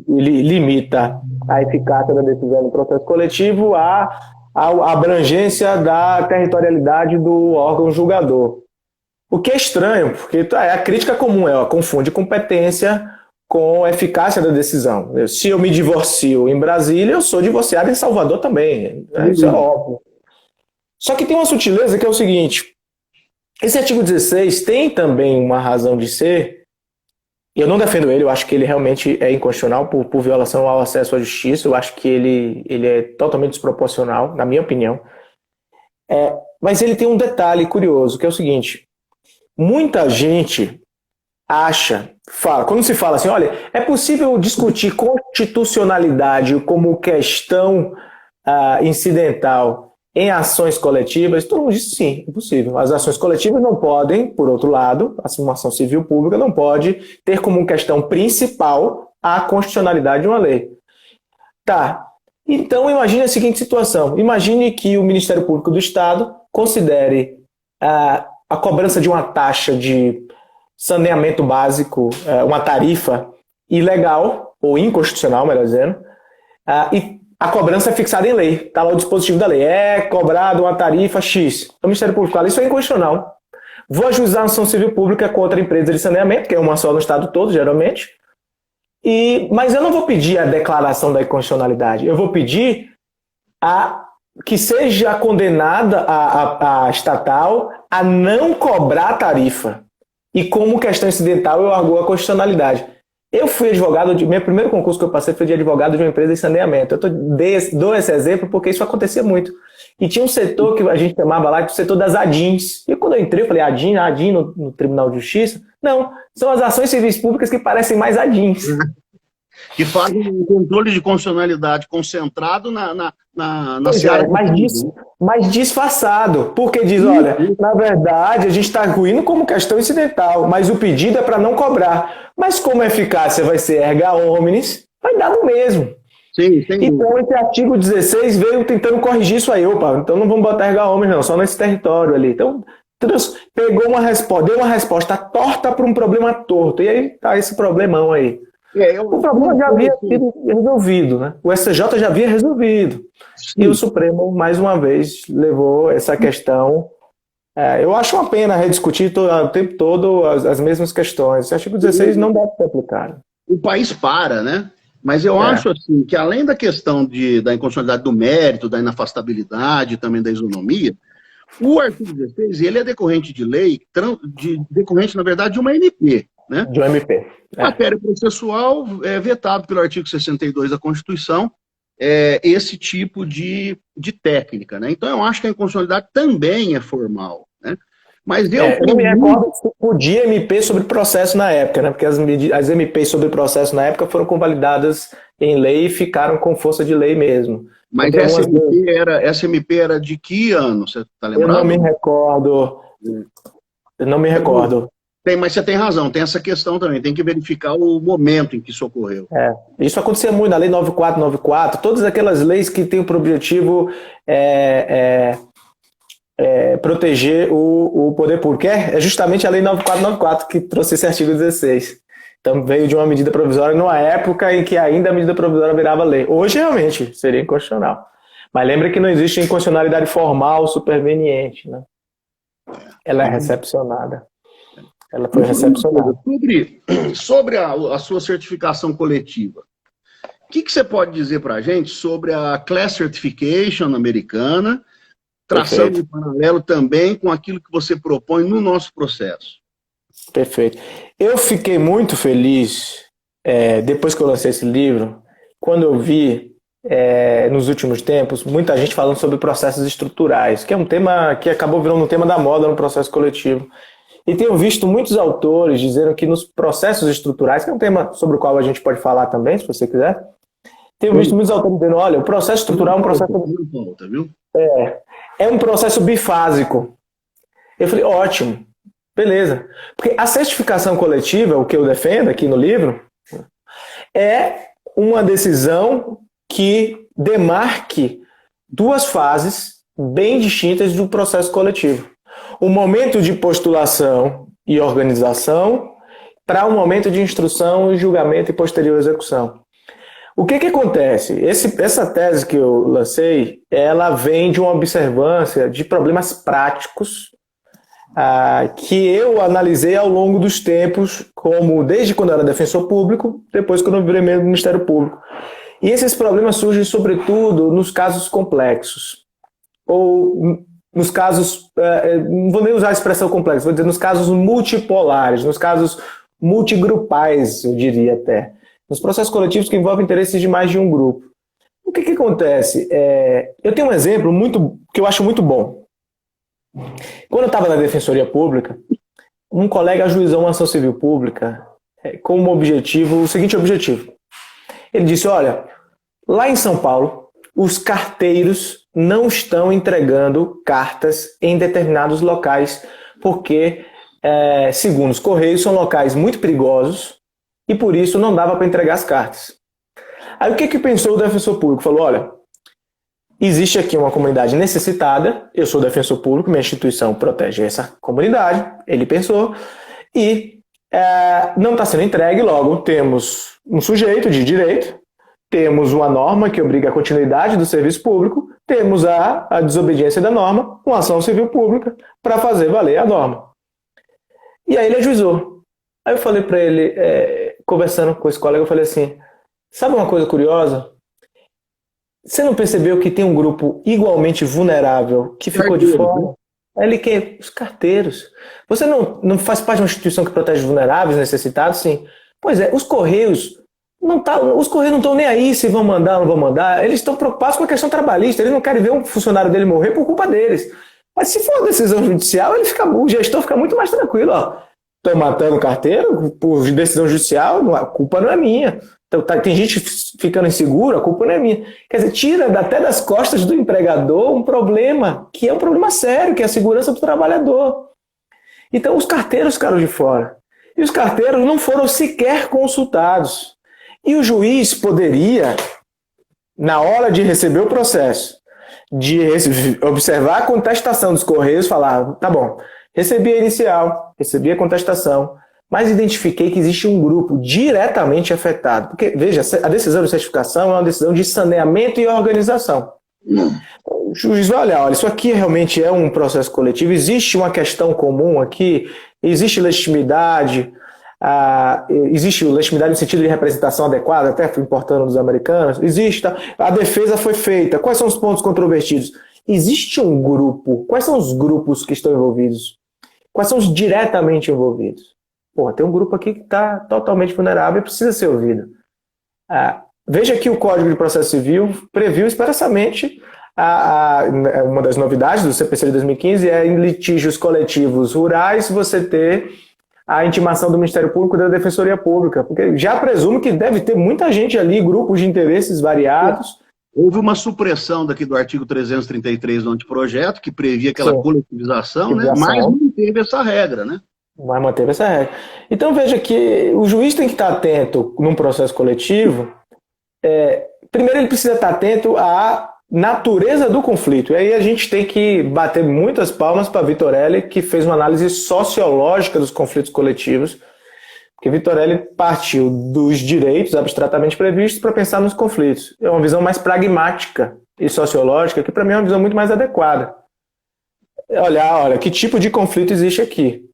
ele limita a eficácia da decisão do processo coletivo à abrangência da territorialidade do órgão julgador. O que é estranho, porque a crítica comum confunde competência com eficácia da decisão. Se eu me divorcio em Brasília, eu sou divorciado em Salvador também. Isso é óbvio. Só que tem uma sutileza que é o seguinte: esse artigo 16 tem também uma razão de ser. Eu não defendo ele, eu acho que ele realmente é inconstitucional por violação ao acesso à justiça. Eu acho que ele é totalmente desproporcional, na minha opinião. Mas ele tem um detalhe curioso, que é o seguinte: muita gente quando se fala assim, olha, é possível discutir constitucionalidade como questão incidental em ações coletivas? Todo mundo diz sim, é possível. As ações coletivas não podem, por outro lado, uma ação civil pública não pode ter como questão principal a constitucionalidade de uma lei. Tá. Então imagine a seguinte situação. Imagine que o Ministério Público do Estado considere a cobrança de uma taxa de saneamento básico, uma tarifa ilegal, ou inconstitucional, melhor dizendo, e a cobrança é fixada em lei. Está lá o dispositivo da lei. É cobrado uma tarifa X. O Ministério Público fala, isso é inconstitucional. Vou ajuizar a ação civil pública contra a empresa de saneamento, que é uma só no estado todo, geralmente. Mas eu não vou pedir a declaração da inconstitucionalidade. Eu vou pedir que seja condenada a estatal a não cobrar a tarifa. E como questão incidental, eu argoo a constitucionalidade. Eu fui advogado, meu primeiro concurso que eu passei foi de advogado de uma empresa de saneamento. Eu dou esse exemplo porque isso acontecia muito. E tinha um setor que a gente chamava lá de setor das ADINs. E quando eu entrei, eu falei, ADIN no Tribunal de Justiça? Não, são as ações civis públicas que parecem mais ADINs. Que fazem um controle de constitucionalidade concentrado na seara. Mas disfarçado. Porque diz, olha, na verdade, a gente está arguindo como questão incidental, mas o pedido é para não cobrar. Mas como a eficácia vai ser erga omnes, vai dar no mesmo. Sim, então, esse artigo 16 veio tentando corrigir isso aí. Opa, então não vamos botar erga omnes, não, só nesse território ali. Então, pegou uma resposta, deu uma resposta torta para um problema torto. E aí tá esse problemão aí. O problema já havia sido resolvido, né? O STJ já havia resolvido. Sim. E o Supremo, mais uma vez, levou essa questão. Eu acho uma pena rediscutir o tempo todo as mesmas questões. O artigo 16 não deve ser aplicado. O país para, né? Mas eu acho assim, que além da questão da inconstitucionalidade do mérito, da inafastabilidade, também da isonomia, o artigo 16 ele é decorrente de lei, decorrente, na verdade, de uma MP. Né? De uma MP. Matéria processual é vetado pelo artigo 62 da Constituição esse tipo de técnica. Né? Então, eu acho que a inconstitucionalidade também é formal. Né? Mas eu não me recordo se podia MP sobre processo na época, né? Porque as MPs sobre processo na época foram convalidadas em lei e ficaram com força de lei mesmo. Mas essa MP era de que ano? Você está lembrado? Eu não me recordo. Mas você tem razão, tem essa questão também, tem que verificar o momento em que isso ocorreu. Isso acontecia muito na Lei 9494, todas aquelas leis que têm por objetivo proteger o poder público. É justamente a Lei 9494 que trouxe esse artigo 16. Então veio de uma medida provisória numa época em que ainda a medida provisória virava lei. Hoje realmente seria inconstitucional. Mas lembra que não existe inconstitucionalidade formal superveniente, né? Ela é recepcionada. Ela foi recepcionada. Sobre a sua certificação coletiva, o que você pode dizer para a gente sobre a Class Certification americana, traçando em paralelo também com aquilo que você propõe no nosso processo? Perfeito. Eu fiquei muito feliz, depois que eu lancei esse livro, quando eu vi, nos últimos tempos, muita gente falando sobre processos estruturais, que é um tema que acabou virando um tema da moda no processo coletivo. E tenho visto muitos autores dizendo que nos processos estruturais, que é um tema sobre o qual a gente pode falar também, se você quiser, tenho visto muitos autores dizendo, olha, o processo estrutural é um processo... É um processo bifásico. Eu falei, ótimo, beleza. Porque a certificação coletiva, o que eu defendo aqui no livro, é uma decisão que demarque duas fases bem distintas do processo coletivo. O momento de postulação e organização para o momento de instrução, julgamento e posterior execução. O que acontece? Essa tese que eu lancei, ela vem de uma observância de problemas práticos que eu analisei ao longo dos tempos, como desde quando eu era defensor público, depois quando eu virei membro do Ministério Público. E esses problemas surgem, sobretudo, nos casos complexos. Ou nos casos, não vou nem usar a expressão complexa, vou dizer nos casos multipolares, nos casos multigrupais, eu diria até. Nos processos coletivos que envolvem interesses de mais de um grupo. O que acontece? Eu tenho um exemplo que eu acho muito bom. Quando eu estava na Defensoria Pública, um colega ajuizou uma ação civil pública com o seguinte objetivo. Ele disse, olha, lá em São Paulo, os carteiros não estão entregando cartas em determinados locais, porque, segundo os Correios, são locais muito perigosos e por isso não dava para entregar as cartas. Aí o que pensou o defensor público? Falou, olha, existe aqui uma comunidade necessitada, eu sou defensor público, minha instituição protege essa comunidade, ele pensou, e não está sendo entregue, logo temos um sujeito de direito, temos uma norma que obriga a continuidade do serviço público, temos a desobediência da norma, uma ação civil pública para fazer valer a norma. E aí ele ajuizou. Aí eu falei para ele, conversando com esse colega, eu falei assim, sabe uma coisa curiosa? Você não percebeu que tem um grupo igualmente vulnerável que ficou de fora? Ele que os carteiros. Você não faz parte de uma instituição que protege vulneráveis, necessitados? Sim. Pois é, os Correios os Correios não estão nem aí se vão mandar ou não vão mandar. Eles estão preocupados com a questão trabalhista. Eles não querem ver um funcionário dele morrer por culpa deles. Mas se for uma decisão judicial, o gestor fica muito mais tranquilo. Estou matando o carteiro por decisão judicial, a culpa não é minha. Então, tem gente ficando insegura, a culpa não é minha. Quer dizer, tira até das costas do empregador um problema, que é um problema sério, que é a segurança do trabalhador. Então, os carteiros ficaram de fora. E os carteiros não foram sequer consultados. E o juiz poderia, na hora de receber o processo, de observar a contestação dos Correios, falar, tá bom, Recebi a inicial, recebi a contestação, mas identifiquei que existe um grupo diretamente afetado. Porque, veja, a decisão de certificação é uma decisão de saneamento e organização. O juiz vai olhar, olha, isso aqui realmente é um processo coletivo, existe uma questão comum aqui, existe legitimidade, existe legitimidade no sentido de representação adequada, até importando dos americanos, existe, tá? A defesa foi feita, quais são os pontos controvertidos? Existe um grupo, quais são os grupos que estão envolvidos? Quais são os diretamente envolvidos? Pô, tem um grupo aqui que está totalmente vulnerável e precisa ser ouvido. Veja que o Código de Processo Civil previu expressamente uma das novidades do CPC de 2015 é em litígios coletivos rurais você ter a intimação do Ministério Público e da Defensoria Pública, porque já presumo que deve ter muita gente ali, grupos de interesses variados. Houve uma supressão daqui do artigo 333 do anteprojeto, que previa aquela coletivização, né? Mas manteve essa regra, né? Mas manteve essa regra. Então veja que o juiz tem que estar atento num processo coletivo. Primeiro ele precisa estar atento à natureza do conflito. E aí a gente tem que bater muitas palmas para Vitorelli, que fez uma análise sociológica dos conflitos coletivos, porque Vitorelli partiu dos direitos abstratamente previstos para pensar nos conflitos. É uma visão mais pragmática e sociológica, que para mim é uma visão muito mais adequada. Olha, que tipo de conflito existe aqui.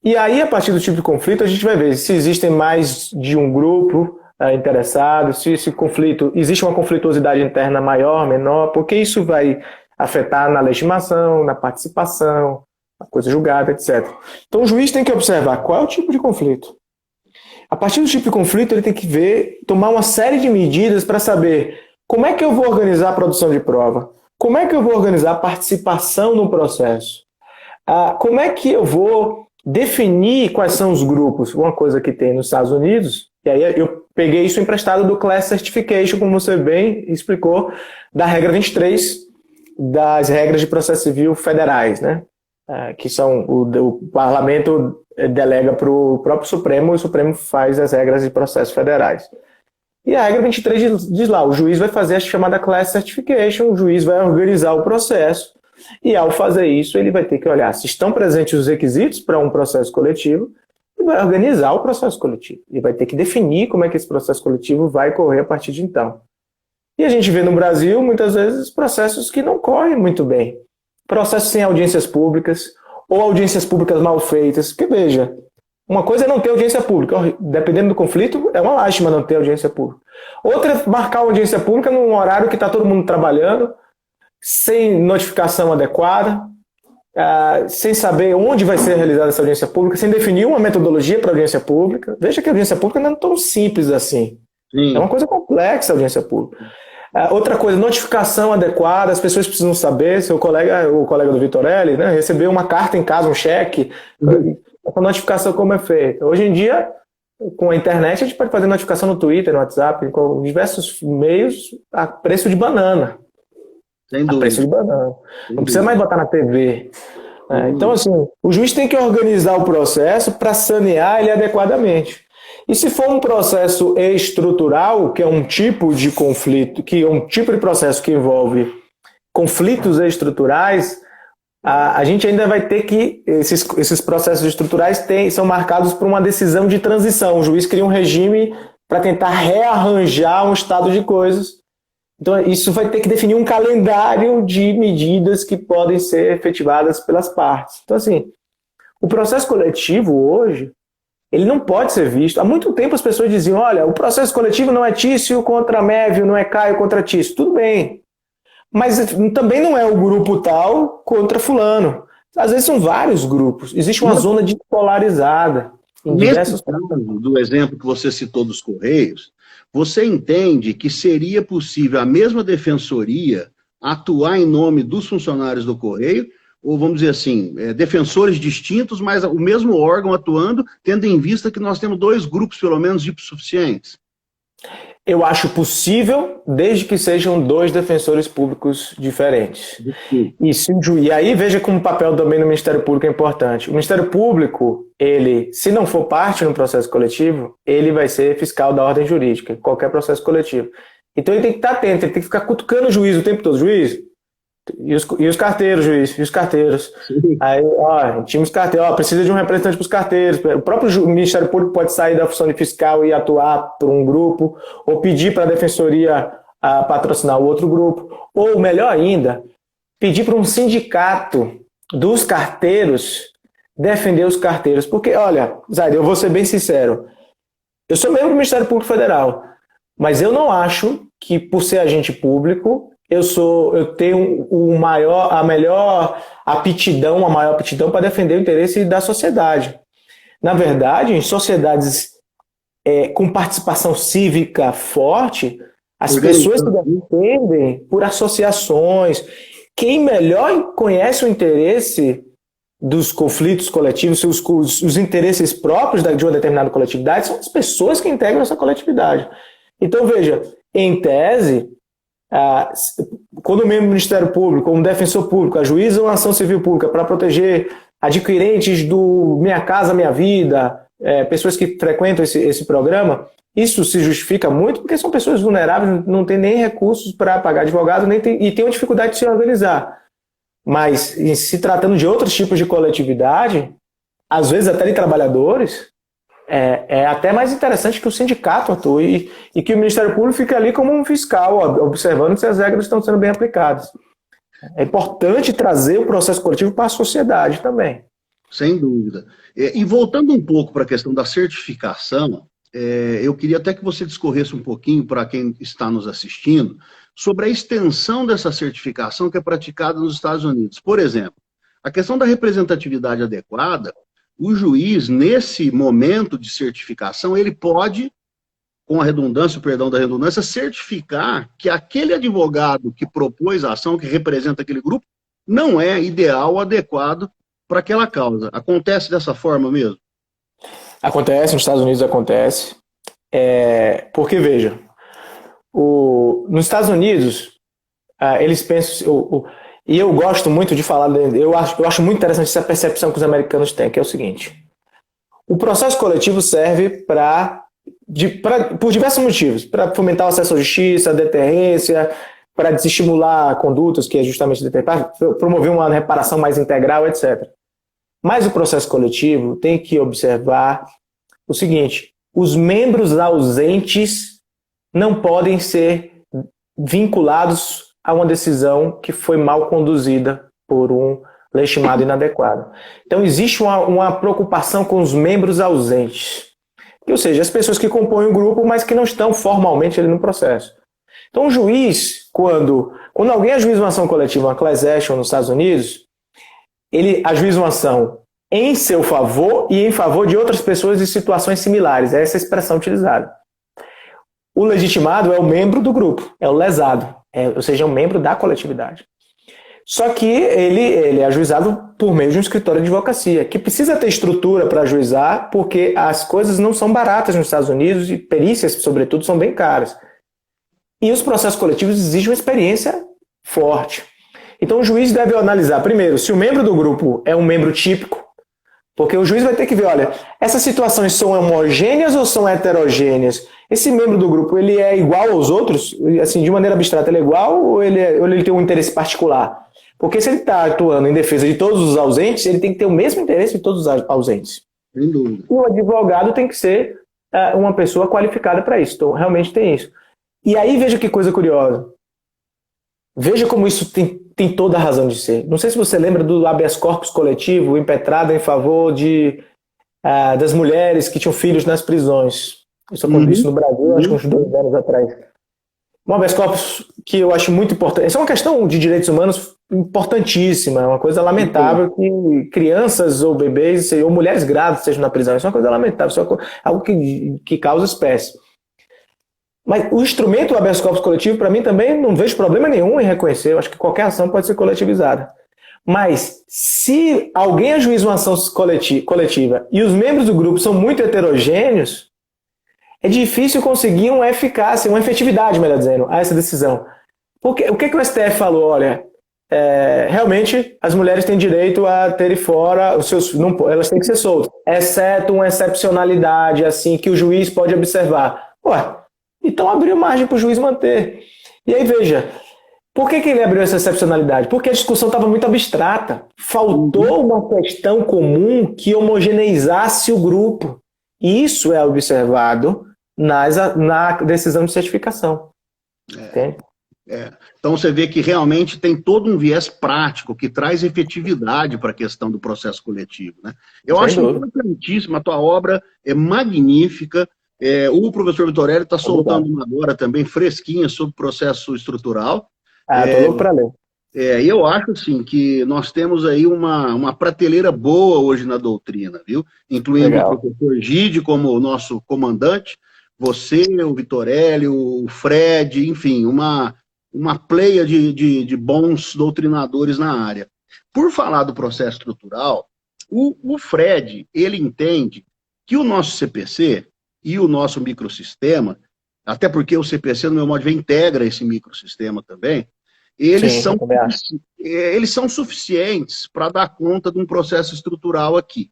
E aí, a partir do tipo de conflito, a gente vai ver se existem mais de um grupo interessado, se esse conflito, existe uma conflituosidade interna maior, menor, porque isso vai afetar na legitimação, na participação, na coisa julgada, etc. Então o juiz tem que observar qual é o tipo de conflito. A partir do tipo de conflito, ele tem que tomar uma série de medidas para saber como é que eu vou organizar a produção de prova, como é que eu vou organizar a participação no processo, como é que eu vou definir quais são os grupos. Uma coisa que tem nos Estados Unidos, e aí eu peguei isso emprestado do Class Certification, como você bem explicou, da regra 23 das regras de processo civil federais, né? Que são o parlamento delega para o próprio Supremo e o Supremo faz as regras de processos federais. E a regra 23 diz lá, o juiz vai fazer a chamada Class Certification, o juiz vai organizar o processo e ao fazer isso ele vai ter que olhar se estão presentes os requisitos para um processo coletivo e vai organizar o processo coletivo. E vai ter que definir como é que esse processo coletivo vai correr a partir de então. E a gente vê no Brasil, muitas vezes, processos que não correm muito bem. Processos sem audiências públicas, ou audiências públicas mal feitas. Porque, veja, uma coisa é não ter audiência pública. Dependendo do conflito, é uma lástima não ter audiência pública. Outra é marcar uma audiência pública num horário que está todo mundo trabalhando, sem notificação adequada, sem saber onde vai ser realizada essa audiência pública, sem definir uma metodologia para a audiência pública. Veja que a audiência pública não é tão simples assim. Sim. É uma coisa complexa a audiência pública. Outra coisa, notificação adequada, as pessoas precisam saber, o colega do Vitorelli, né, recebeu uma carta em casa, um cheque, a notificação como é feita. Hoje em dia, com a internet, a gente pode fazer notificação no Twitter, no WhatsApp, com diversos meios, a preço de banana. Sem dúvida. A preço de banana. Não precisa mais botar na TV. Então, assim, o juiz tem que organizar o processo para sanear ele adequadamente. E se for um processo estrutural, que é um tipo de conflito, que é um tipo de processo que envolve conflitos estruturais, a gente ainda vai ter que, esses processos estruturais são marcados por uma decisão de transição. O juiz cria um regime para tentar rearranjar um estado de coisas. Então, isso vai ter que definir um calendário de medidas que podem ser efetivadas pelas partes. Então, assim, o processo coletivo hoje, ele não pode ser visto. Há muito tempo as pessoas diziam, olha, o processo coletivo não é Tício contra Mévio, não é Caio contra Tício. Tudo bem. Mas também não é o grupo tal contra fulano. Às vezes são vários grupos. Existe uma zona despolarizada. Nesse caso do exemplo que você citou dos Correios, você entende que seria possível a mesma defensoria atuar em nome dos funcionários do Correio, ou vamos dizer assim, defensores distintos, mas o mesmo órgão atuando, tendo em vista que nós temos dois grupos, pelo menos, hipossuficientes? Eu acho possível, desde que sejam dois defensores públicos diferentes. E aí veja como o papel também do Ministério Público é importante. O Ministério Público, ele, se não for parte no processo coletivo, ele vai ser fiscal da ordem jurídica, qualquer processo coletivo. Então ele tem que estar atento, ele tem que ficar cutucando o juiz o tempo todo. Juiz, E os carteiros, juiz, e os carteiros. Aí, ó, tínhamos carteiros, ó, precisa de um representante para os carteiros. O próprio Ministério Público pode sair da função de fiscal e atuar por um grupo, ou pedir para a Defensoria patrocinar o outro grupo, ou melhor ainda, pedir para um sindicato dos carteiros defender os carteiros. Porque, olha, Zaide, eu vou ser bem sincero, eu sou membro do Ministério Público Federal, mas eu não acho que, por ser agente público, eu tenho a maior aptidão para defender o interesse da sociedade. Na verdade, em sociedades com participação cívica forte, as pessoas se defendem por associações. Quem melhor conhece o interesse dos conflitos coletivos, os interesses próprios de uma determinada coletividade, são as pessoas que integram essa coletividade. Então, veja, em tese, quando o membro do Ministério Público, como defensor público, ajuiza uma ação civil pública para proteger adquirentes do Minha Casa Minha Vida, pessoas que frequentam esse programa, isso se justifica muito porque são pessoas vulneráveis, não têm nem recursos para pagar advogado e têm uma dificuldade de se organizar. Mas, em se tratando de outros tipos de coletividade, às vezes até de trabalhadores, é até mais interessante que o sindicato atue e que o Ministério Público fique ali como um fiscal, observando se as regras estão sendo bem aplicadas. É importante trazer o processo coletivo para a sociedade também. Sem dúvida. E voltando um pouco para a questão da certificação, eu queria até que você discorresse um pouquinho para quem está nos assistindo sobre a extensão dessa certificação que é praticada nos Estados Unidos. Por exemplo, a questão da representatividade adequada, o juiz, nesse momento de certificação, ele pode, com a redundância, o perdão da redundância, certificar que aquele advogado que propôs a ação, que representa aquele grupo, não é ideal ou adequado para aquela causa. Acontece dessa forma mesmo? Acontece, nos Estados Unidos acontece. Porque, veja, nos Estados Unidos, eles pensam... E eu gosto muito de falar, eu acho muito interessante essa percepção que os americanos têm, que é o seguinte: o processo coletivo serve por diversos motivos, para fomentar o acesso à justiça, a deterrência, para desestimular condutas, que é justamente promover uma reparação mais integral, etc. Mas o processo coletivo tem que observar o seguinte: os membros ausentes não podem ser vinculados a uma decisão que foi mal conduzida por um legitimado inadequado. Então, existe uma preocupação com os membros ausentes, ou seja, as pessoas que compõem o grupo, mas que não estão formalmente ali no processo. Então, o juiz, quando alguém ajuiza uma ação coletiva, uma class action nos Estados Unidos, ele ajuiza uma ação em seu favor e em favor de outras pessoas em situações similares. É essa a expressão utilizada. O legitimado é o membro do grupo, é o lesado, ou seja, é um membro da coletividade. Só que ele é ajuizado por meio de um escritório de advocacia, que precisa ter estrutura para ajuizar, porque as coisas não são baratas nos Estados Unidos e perícias, sobretudo, são bem caras. E os processos coletivos exigem uma experiência forte. Então o juiz deve analisar, primeiro, se o membro do grupo é um membro típico, porque o juiz vai ter que ver, olha, essas situações são homogêneas ou são heterogêneas? Esse membro do grupo, ele é igual aos outros? Assim, de maneira abstrata, ele é igual ou ele tem um interesse particular? Porque se ele está atuando em defesa de todos os ausentes, ele tem que ter o mesmo interesse de todos os ausentes. Sem dúvida. E o advogado tem que ser uma pessoa qualificada para isso. Então, realmente tem isso. E aí, veja que coisa curiosa. Veja como isso tem toda a razão de ser. Não sei se você lembra do habeas corpus coletivo impetrado em favor das mulheres que tinham filhos nas prisões. Isso aconteceu no Brasil, acho que uns 2 anos atrás. Um habeas corpus que eu acho muito importante. Essa é uma questão de direitos humanos importantíssima. É uma coisa lamentável que crianças ou bebês ou mulheres grávidas estejam na prisão. Isso é uma coisa lamentável. Isso é algo que causa espécie. Mas o instrumento do habeas corpus coletivo, para mim, também não vejo problema nenhum em reconhecer. Eu acho que qualquer ação pode ser coletivizada. Mas, se alguém ajuiza uma ação coletiva e os membros do grupo são muito heterogêneos, é difícil conseguir uma eficácia, uma efetividade, melhor dizendo, a essa decisão. Porque o que o STF falou? Olha, realmente as mulheres têm direito a terem fora, elas têm que ser soltas, exceto uma excepcionalidade assim que o juiz pode observar. Ué, então abriu margem para o juiz manter. E aí, veja, Por que ele abriu essa excepcionalidade? Porque a discussão estava muito abstrata. Faltou uma questão comum que homogeneizasse o grupo. Isso é observado na decisão de certificação. Entende? Então você vê que realmente tem todo um viés prático que traz efetividade para a questão do processo coletivo, né? Eu acho importantíssima, a tua obra é magnífica. O professor Vitorelli está soltando uma agora também fresquinha sobre o processo estrutural. Estou louco para ler. E eu acho assim, que nós temos aí uma prateleira boa hoje na doutrina, viu? Incluindo o professor Gide como o nosso comandante, você, o Vitorelli, o Fred, enfim, uma pleia de bons doutrinadores na área. Por falar do processo estrutural, o Fred, ele entende que o nosso CPC e o nosso microsistema, até porque o CPC, no meu modo de ver, integra esse microsistema também, eles são suficientes para dar conta de um processo estrutural aqui.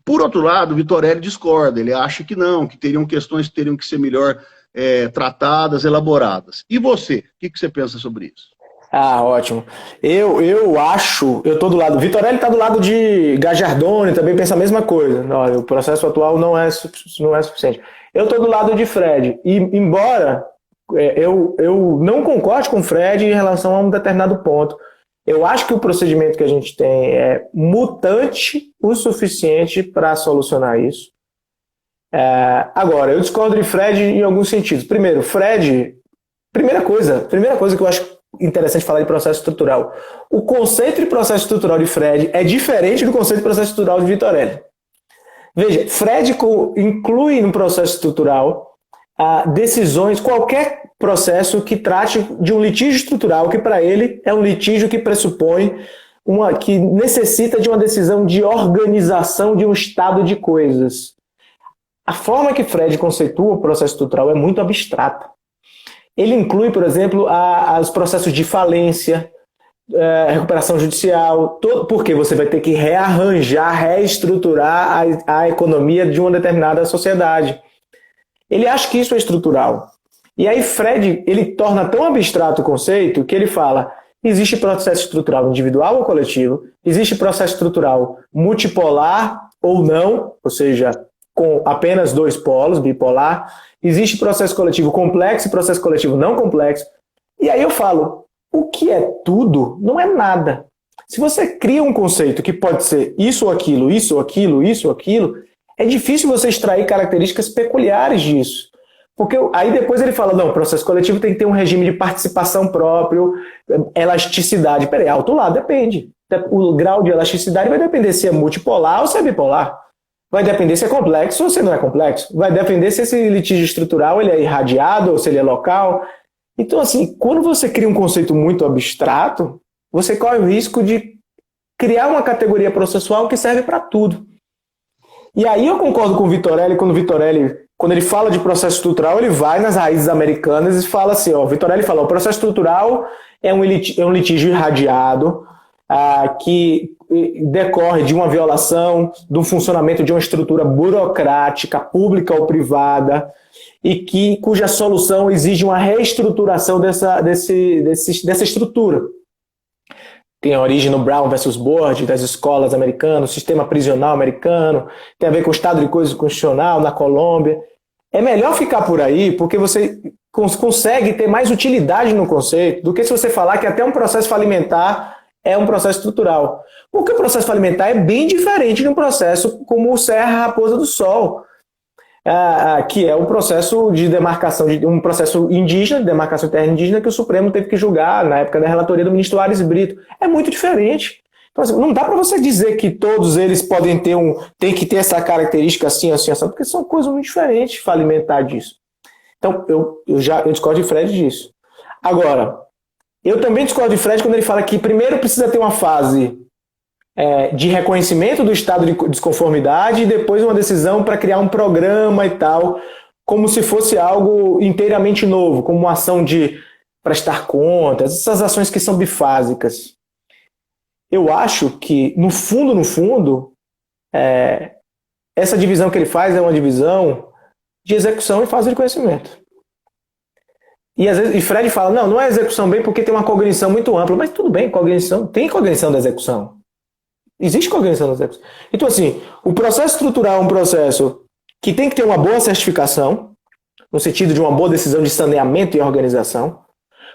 Por outro lado, o Vitorelli discorda, ele acha que não, que teriam questões que teriam que ser melhor tratadas, elaboradas. E você, o que você pensa sobre isso? Ótimo. Eu acho, eu estou do lado, o Vitorelli está do lado de Gajardoni, também pensa a mesma coisa. Olha, o processo atual não é suficiente. Eu estou do lado de Fred, e embora eu não concorde com o Fred em relação a um determinado ponto, eu acho que o procedimento que a gente tem é mutante o suficiente para solucionar isso. Agora, eu discordo de Fred em alguns sentidos. Primeiro, Fred, primeira coisa que eu acho interessante falar de processo estrutural. O conceito de processo estrutural de Fred é diferente do conceito de processo estrutural de Vitorelli. Veja, Fred inclui no processo estrutural decisões, qualquer processo que trate de um litígio estrutural, que para ele é um litígio que pressupõe que necessita de uma decisão de organização de um estado de coisas. A forma que Fred conceitua o processo estrutural é muito abstrata. Ele inclui, por exemplo, os processos de falência, recuperação judicial, porque você vai ter que reestruturar a economia de uma determinada sociedade. Ele acha que isso é estrutural. E aí Fred, ele torna tão abstrato o conceito que ele fala, existe processo estrutural individual ou coletivo, existe processo estrutural multipolar ou não, ou seja, com apenas dois polos, bipolar, existe processo coletivo complexo e processo coletivo não complexo. E aí eu falo, o que é tudo não é nada. Se você cria um conceito que pode ser isso ou aquilo, isso ou aquilo, isso ou aquilo, é difícil você extrair características peculiares disso. Porque aí depois ele fala, não, o processo coletivo tem que ter um regime de participação próprio, elasticidade. Peraí, alto lá, depende. O grau de elasticidade vai depender se é multipolar ou se é bipolar. Vai depender se é complexo ou se não é complexo. Vai depender se esse litígio estrutural ele é irradiado ou se ele é local. Então, assim, quando você cria um conceito muito abstrato, você corre o risco de criar uma categoria processual que serve para tudo. E aí eu concordo com o Vitorelli, quando ele fala de processo estrutural, ele vai nas raízes americanas e fala assim, o Vitorelli fala, o processo estrutural é um litígio irradiado, que decorre de uma violação do funcionamento de uma estrutura burocrática, pública ou privada, e cuja solução exige uma reestruturação dessa estrutura. Tem origem no Brown versus Board, das escolas americanas, sistema prisional americano, tem a ver com o estado de coisas constitucional na Colômbia. É melhor ficar por aí, porque você consegue ter mais utilidade no conceito do que se você falar que até um processo falimentar é um processo estrutural. Porque o processo falimentar é bem diferente de um processo como o Serra Raposa do Sol, que é um processo de demarcação, um processo indígena, de demarcação terra indígena, que o Supremo teve que julgar na época da relatoria do ministro Ares Brito. É muito diferente. Então, assim, não dá para você dizer que todos eles tem que ter essa característica assim, porque são coisas muito diferentes falimentar disso. Então, eu discordo de Fred disso. Agora, eu também discordo de Fred quando ele fala que primeiro precisa ter uma fase de reconhecimento do estado de desconformidade e depois uma decisão para criar um programa e tal, como se fosse algo inteiramente novo, como uma ação de prestar contas, essas ações que são bifásicas. Eu acho que, no fundo, essa divisão que ele faz é uma divisão de execução e fase de conhecimento. E às vezes e Fred fala, não é execução bem porque tem uma cognição muito ampla. Mas tudo bem, cognição, tem cognição da execução. Existe cognição da execução. Então, assim, o processo estrutural é um processo que tem que ter uma boa certificação, no sentido de uma boa decisão de saneamento e organização,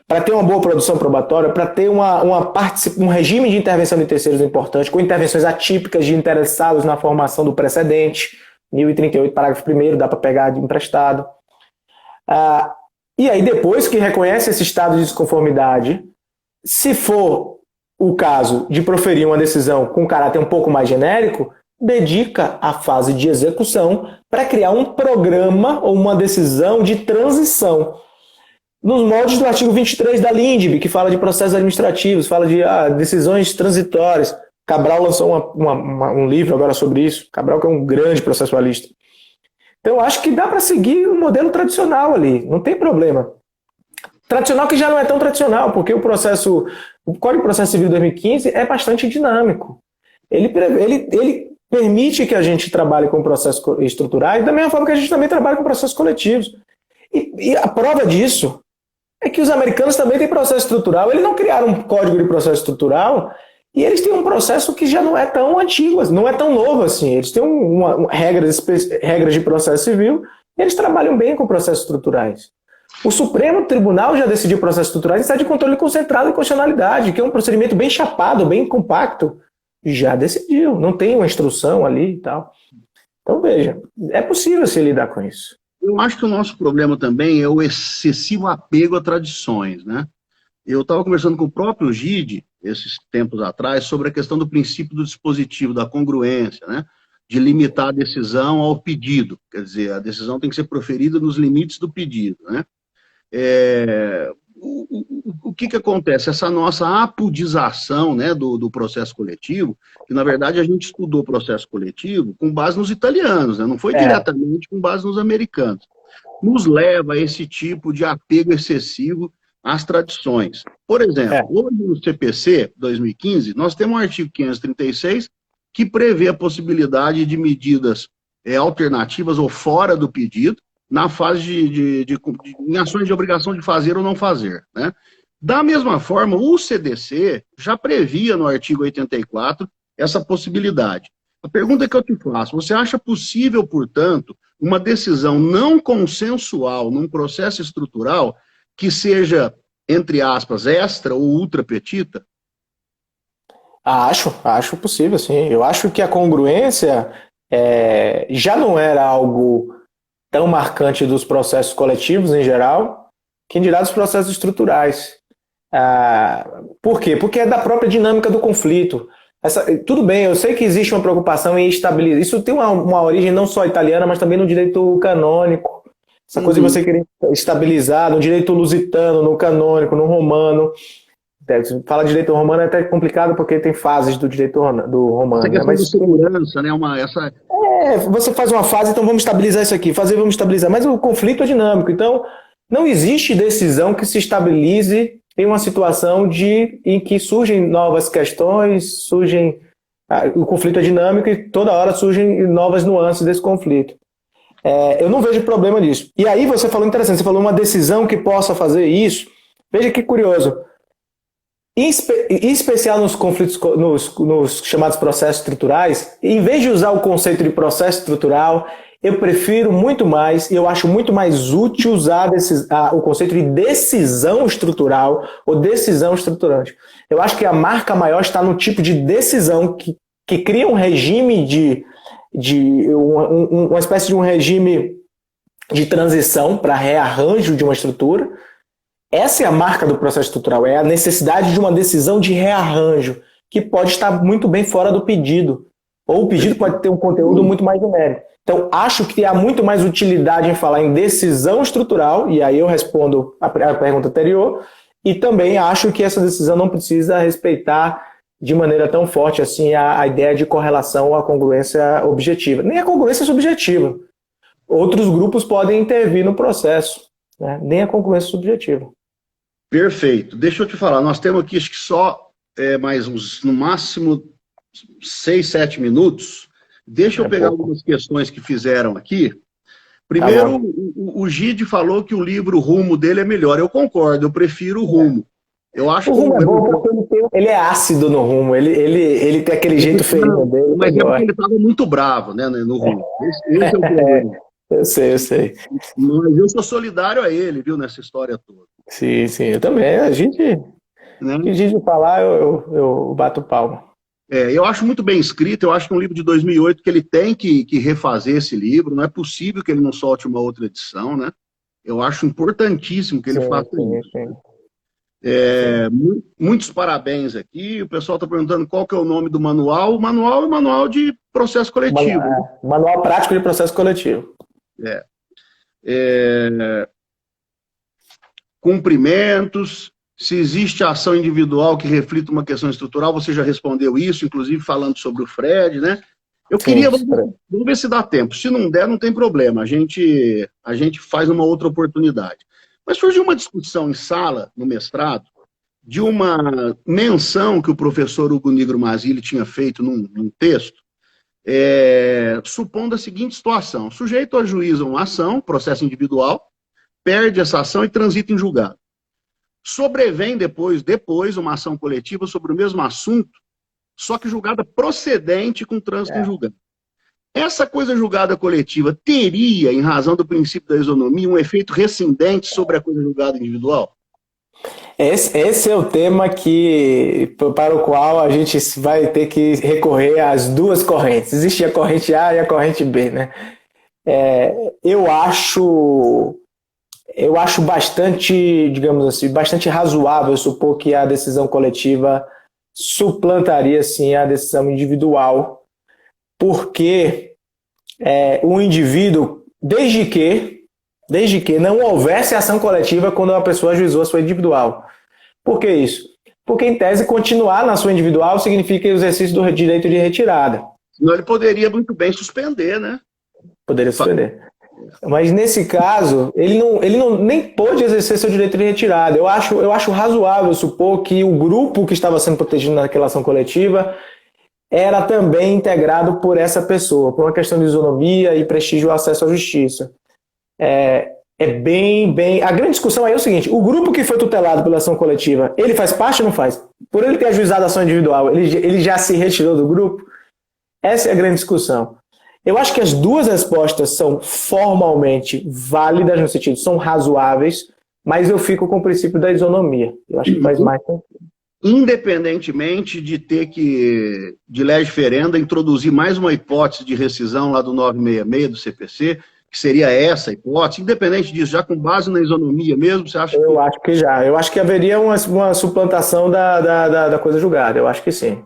para ter uma boa produção probatória, para ter um regime de intervenção de terceiros importante, com intervenções atípicas de interessados na formação do precedente, 1038, parágrafo 1º, dá para pegar de emprestado. E aí, depois que reconhece esse estado de desconformidade, se for o caso de proferir uma decisão com caráter um pouco mais genérico, dedica a fase de execução para criar um programa ou uma decisão de transição. Nos moldes do artigo 23 da LINDB, que fala de processos administrativos, fala de decisões transitórias. Cabral lançou um livro agora sobre isso. Cabral, que é um grande processualista. Então, eu acho que dá para seguir o modelo tradicional ali, não tem problema. Tradicional que já não é tão tradicional, porque o Código de Processo Civil de 2015 é bastante dinâmico. Ele permite que a gente trabalhe com processos estruturais, da mesma forma que a gente também trabalha com processos coletivos. E a prova disso é que os americanos também têm processo estrutural. Eles não criaram um código de processo estrutural e eles têm um processo que já não é tão antigo, não é tão novo assim. Eles têm regras de processo civil e eles trabalham bem com processos estruturais. O Supremo Tribunal já decidiu processos estruturais em sede de controle concentrado e constitucionalidade, que é um procedimento bem chapado, bem compacto. Já decidiu, não tem uma instrução ali e tal. Então, veja, é possível se lidar com isso. Eu acho que o nosso problema também é o excessivo apego a tradições, né? Eu estava conversando com o próprio Gide, esses tempos atrás, sobre a questão do princípio do dispositivo, da congruência, né? De limitar a decisão ao pedido. Quer dizer, a decisão tem que ser proferida nos limites do pedido, né? O que acontece? Essa nossa apudização, né, do processo coletivo, que na verdade a gente estudou processo coletivo com base nos italianos, né, não foi diretamente com base nos americanos, nos leva a esse tipo de apego excessivo às tradições. Por exemplo, hoje no CPC 2015, nós temos um artigo 536 que prevê a possibilidade de medidas alternativas ou fora do pedido, na fase em ações de obrigação de fazer ou não fazer, né? Da mesma forma, o CDC já previa no artigo 84 essa possibilidade. A pergunta que eu te faço, você acha possível, portanto, uma decisão não consensual num processo estrutural que seja, entre aspas, extra ou ultra petita? Acho possível, sim. Eu acho que a congruência já não era algo tão marcante dos processos coletivos em geral, quem dirá dos processos estruturais. Por quê? Porque é da própria dinâmica do conflito. Tudo bem, eu sei que existe uma preocupação em estabilizar. Isso tem uma origem não só italiana, mas também no direito canônico. Essa coisa de você querer estabilizar no direito lusitano, no canônico, no romano. Fala de direito romano é até complicado porque tem fases do direito do romano. Essa questão de segurança, né? Você faz uma fase, então vamos estabilizar isso aqui, vamos estabilizar. Mas o conflito é dinâmico, então não existe decisão que se estabilize em uma situação em que surgem novas questões, o conflito é dinâmico e toda hora surgem novas nuances desse conflito. Eu não vejo problema nisso. E aí você falou interessante, você falou uma decisão que possa fazer isso. Veja que curioso. Em especial nos conflitos, nos chamados processos estruturais, em vez de usar o conceito de processo estrutural, eu prefiro muito mais, e eu acho muito mais útil usar o conceito de decisão estrutural ou decisão estruturante. Eu acho que a marca maior está no tipo de decisão que cria um regime uma espécie de um regime de transição para rearranjo de uma estrutura. Essa é a marca do processo estrutural, é a necessidade de uma decisão de rearranjo, que pode estar muito bem fora do pedido. Ou o pedido pode ter um conteúdo muito mais genérico. Então, acho que há muito mais utilidade em falar em decisão estrutural, e aí eu respondo a pergunta anterior, e também acho que essa decisão não precisa respeitar de maneira tão forte assim a ideia de correlação ou a congruência objetiva. Nem a congruência subjetiva. Outros grupos podem intervir no processo, né? Nem a congruência subjetiva. Perfeito. Deixa eu te falar, nós temos aqui acho que só mais no máximo 6, 7 minutos. Deixa eu pegar algumas questões que fizeram aqui. Primeiro, o Gide falou que o livro Rumo dele é melhor. Eu concordo, eu prefiro o Rumo. Eu acho o Rumo é bom porque ele é ácido no Rumo, ele tem aquele jeito feio dele. Mas é porque ele estava muito bravo, né, no Rumo. Esse é o problema. Eu sei. Mas eu sou solidário a ele, viu, nessa história toda. Sim, eu também. A gente falar, eu bato palma. Eu acho muito bem escrito, eu acho que é um livro de 2008 que ele tem que refazer esse livro, não é possível que ele não solte uma outra edição, né? Eu acho importantíssimo que ele faça isso. Sim. Muitos parabéns aqui, o pessoal está perguntando qual que é o nome do manual. O manual é manual de processo coletivo. Manual prático de processo coletivo. Cumprimentos. Se existe ação individual que reflita uma questão estrutural, você já respondeu isso, inclusive falando sobre o Fred, né? Eu queria, vamos ver se dá tempo. Se não der, não tem problema. A gente faz uma outra oportunidade. Mas surgiu uma discussão em sala, no mestrado, de uma menção que o professor Hugo Nigro Mazzilli tinha feito num texto, supondo a seguinte situação. O sujeito ajuiza uma ação, processo individual, perde essa ação e transita em julgado. Sobrevém depois uma ação coletiva sobre o mesmo assunto, só que julgada procedente com trânsito em julgado. Essa coisa julgada coletiva teria, em razão do princípio da isonomia, um efeito rescindente sobre a coisa julgada individual? Esse é o tema para o qual a gente vai ter que recorrer às duas correntes. Existe a corrente A e a corrente B, né? Eu acho bastante, digamos assim, bastante razoável supor que a decisão coletiva suplantaria, sim, a decisão individual, porque o indivíduo, desde que não houvesse ação coletiva quando uma pessoa ajuizou a sua individual. Por que isso? Porque, em tese, continuar na sua individual significa o exercício do direito de retirada. Senão ele poderia muito bem suspender, né? Poderia suspender. Mas, nesse caso, ele nem pôde exercer seu direito de retirada. Eu acho razoável supor que o grupo que estava sendo protegido naquela ação coletiva era também integrado por essa pessoa, por uma questão de isonomia e prestígio ao acesso à justiça. A grande discussão aí é o seguinte: o grupo que foi tutelado pela ação coletiva, ele faz parte ou não faz? Por ele ter ajuizado a ação individual, ele já se retirou do grupo? Essa é a grande discussão. Eu acho que as duas respostas são formalmente válidas, no sentido, são razoáveis, mas eu fico com o princípio da isonomia. Eu acho que faz mais sentido. Independentemente de ter que, de lege ferenda, introduzir mais uma hipótese de rescisão lá do 966 do CPC, que seria essa hipótese, independente disso, já com base na isonomia mesmo, você acha Eu acho que já. Eu acho que haveria uma suplantação da coisa julgada. Eu acho que sim.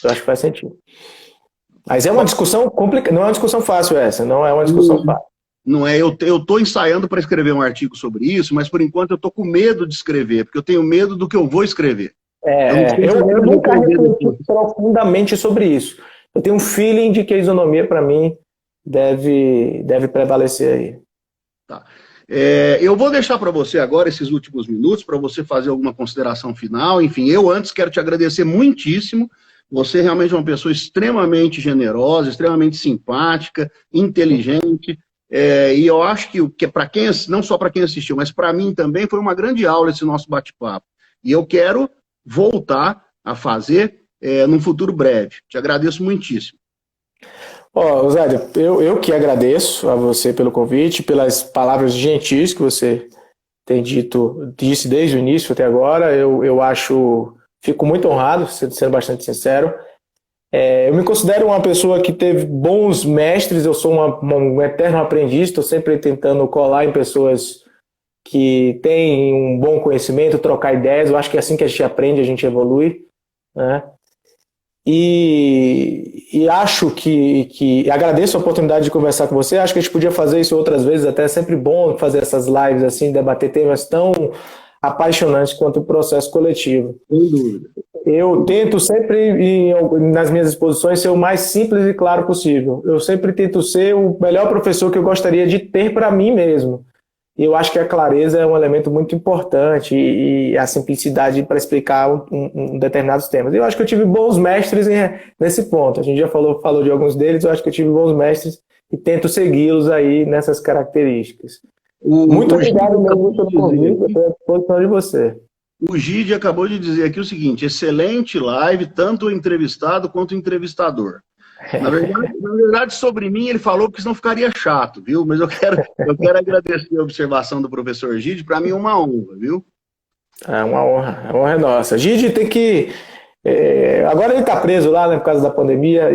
Eu acho que faz sentido. Mas é uma discussão complicada, não é uma discussão fácil essa, não é uma discussão fácil. Não é, eu estou ensaiando para escrever um artigo sobre isso, mas por enquanto eu estou com medo de escrever, porque eu tenho medo do que eu vou escrever. Eu nunca refleti profundamente sobre isso. Eu tenho um feeling de que a isonomia, para mim, deve prevalecer aí. Tá. Eu vou deixar para você agora esses últimos minutos, para você fazer alguma consideração final. Enfim, eu antes quero te agradecer muitíssimo. Você realmente é uma pessoa extremamente generosa, extremamente simpática, inteligente, e eu acho que para quem, não só para quem assistiu, mas para mim também foi uma grande aula esse nosso bate-papo. E eu quero voltar a fazer num futuro breve. Te agradeço muitíssimo. Zé, eu que agradeço a você pelo convite, pelas palavras gentis que você tem disse desde o início até agora. Fico muito honrado, sendo bastante sincero. Eu me considero uma pessoa que teve bons mestres, eu sou um eterno aprendiz, estou sempre tentando colar em pessoas que têm um bom conhecimento, trocar ideias. Eu acho que é assim que a gente aprende, a gente evolui, né? E acho que agradeço a oportunidade de conversar com você. Acho que a gente podia fazer isso outras vezes, até é sempre bom fazer essas lives assim, debater temas tão apaixonantes quanto o processo coletivo. Sem dúvida. Eu tento sempre, nas minhas exposições, ser o mais simples e claro possível. Eu sempre tento ser o melhor professor que eu gostaria de ter para mim mesmo. E eu acho que a clareza é um elemento muito importante e a simplicidade para explicar determinados temas. Eu acho que eu tive bons mestres nesse ponto. A gente já falou de alguns deles, eu acho que eu tive bons mestres e tento segui-los aí nessas características. O Muito obrigado Gide mesmo pelo convite, estou à disposição de você. O Gide acabou de dizer aqui o seguinte: excelente live, tanto o entrevistado quanto o entrevistador. Na verdade, sobre mim ele falou porque senão ficaria chato, viu? Mas eu quero agradecer a observação do professor Gide, para mim é uma honra, viu? É uma honra, a honra é nossa. Gide tem que... agora ele está preso lá, né, por causa da pandemia,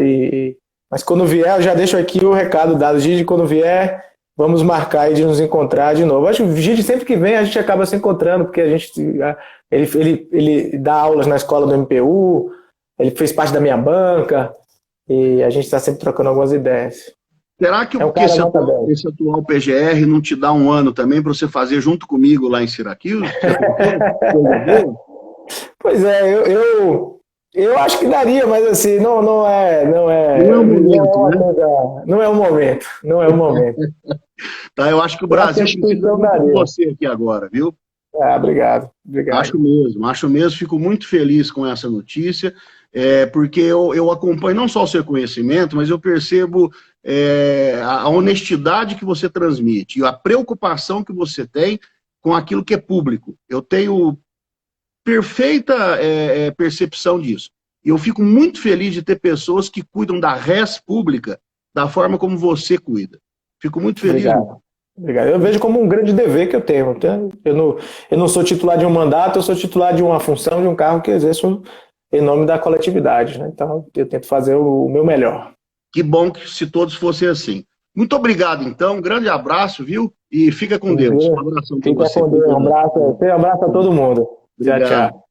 mas quando vier, eu já deixo aqui o recado dado. Gide, quando vier, vamos marcar aí de nos encontrar de novo. Acho que o Gide, sempre que vem, a gente acaba se encontrando, porque ele dá aulas na escola do MPU, ele fez parte da minha banca, e a gente está sempre trocando algumas ideias. Será que esse atual PGR não te dá um ano também para você fazer junto comigo lá em Syracuse? Pois é, eu acho que daria, mas assim, não é o momento. Tá, eu acho que o Brasil precisa muito de você aqui agora, viu? Obrigado. Acho mesmo, fico muito feliz com essa notícia, porque eu acompanho não só o seu conhecimento, mas eu percebo a honestidade que você transmite e a preocupação que você tem com aquilo que é público. Eu tenho perfeita percepção disso. E eu fico muito feliz de ter pessoas que cuidam da res pública da forma como você cuida. Fico muito feliz. Obrigado. Eu vejo como um grande dever que eu tenho. Eu não sou titular de um mandato, eu sou titular de uma função, de um cargo que exerço em nome da coletividade, né? Então, eu tento fazer o meu melhor. Que bom que se todos fossem assim. Muito obrigado, então. Um grande abraço, viu? E fica com Deus. Um abração para você. Fica com Deus. Um abraço a todo mundo. Obrigado. Tchau, tchau.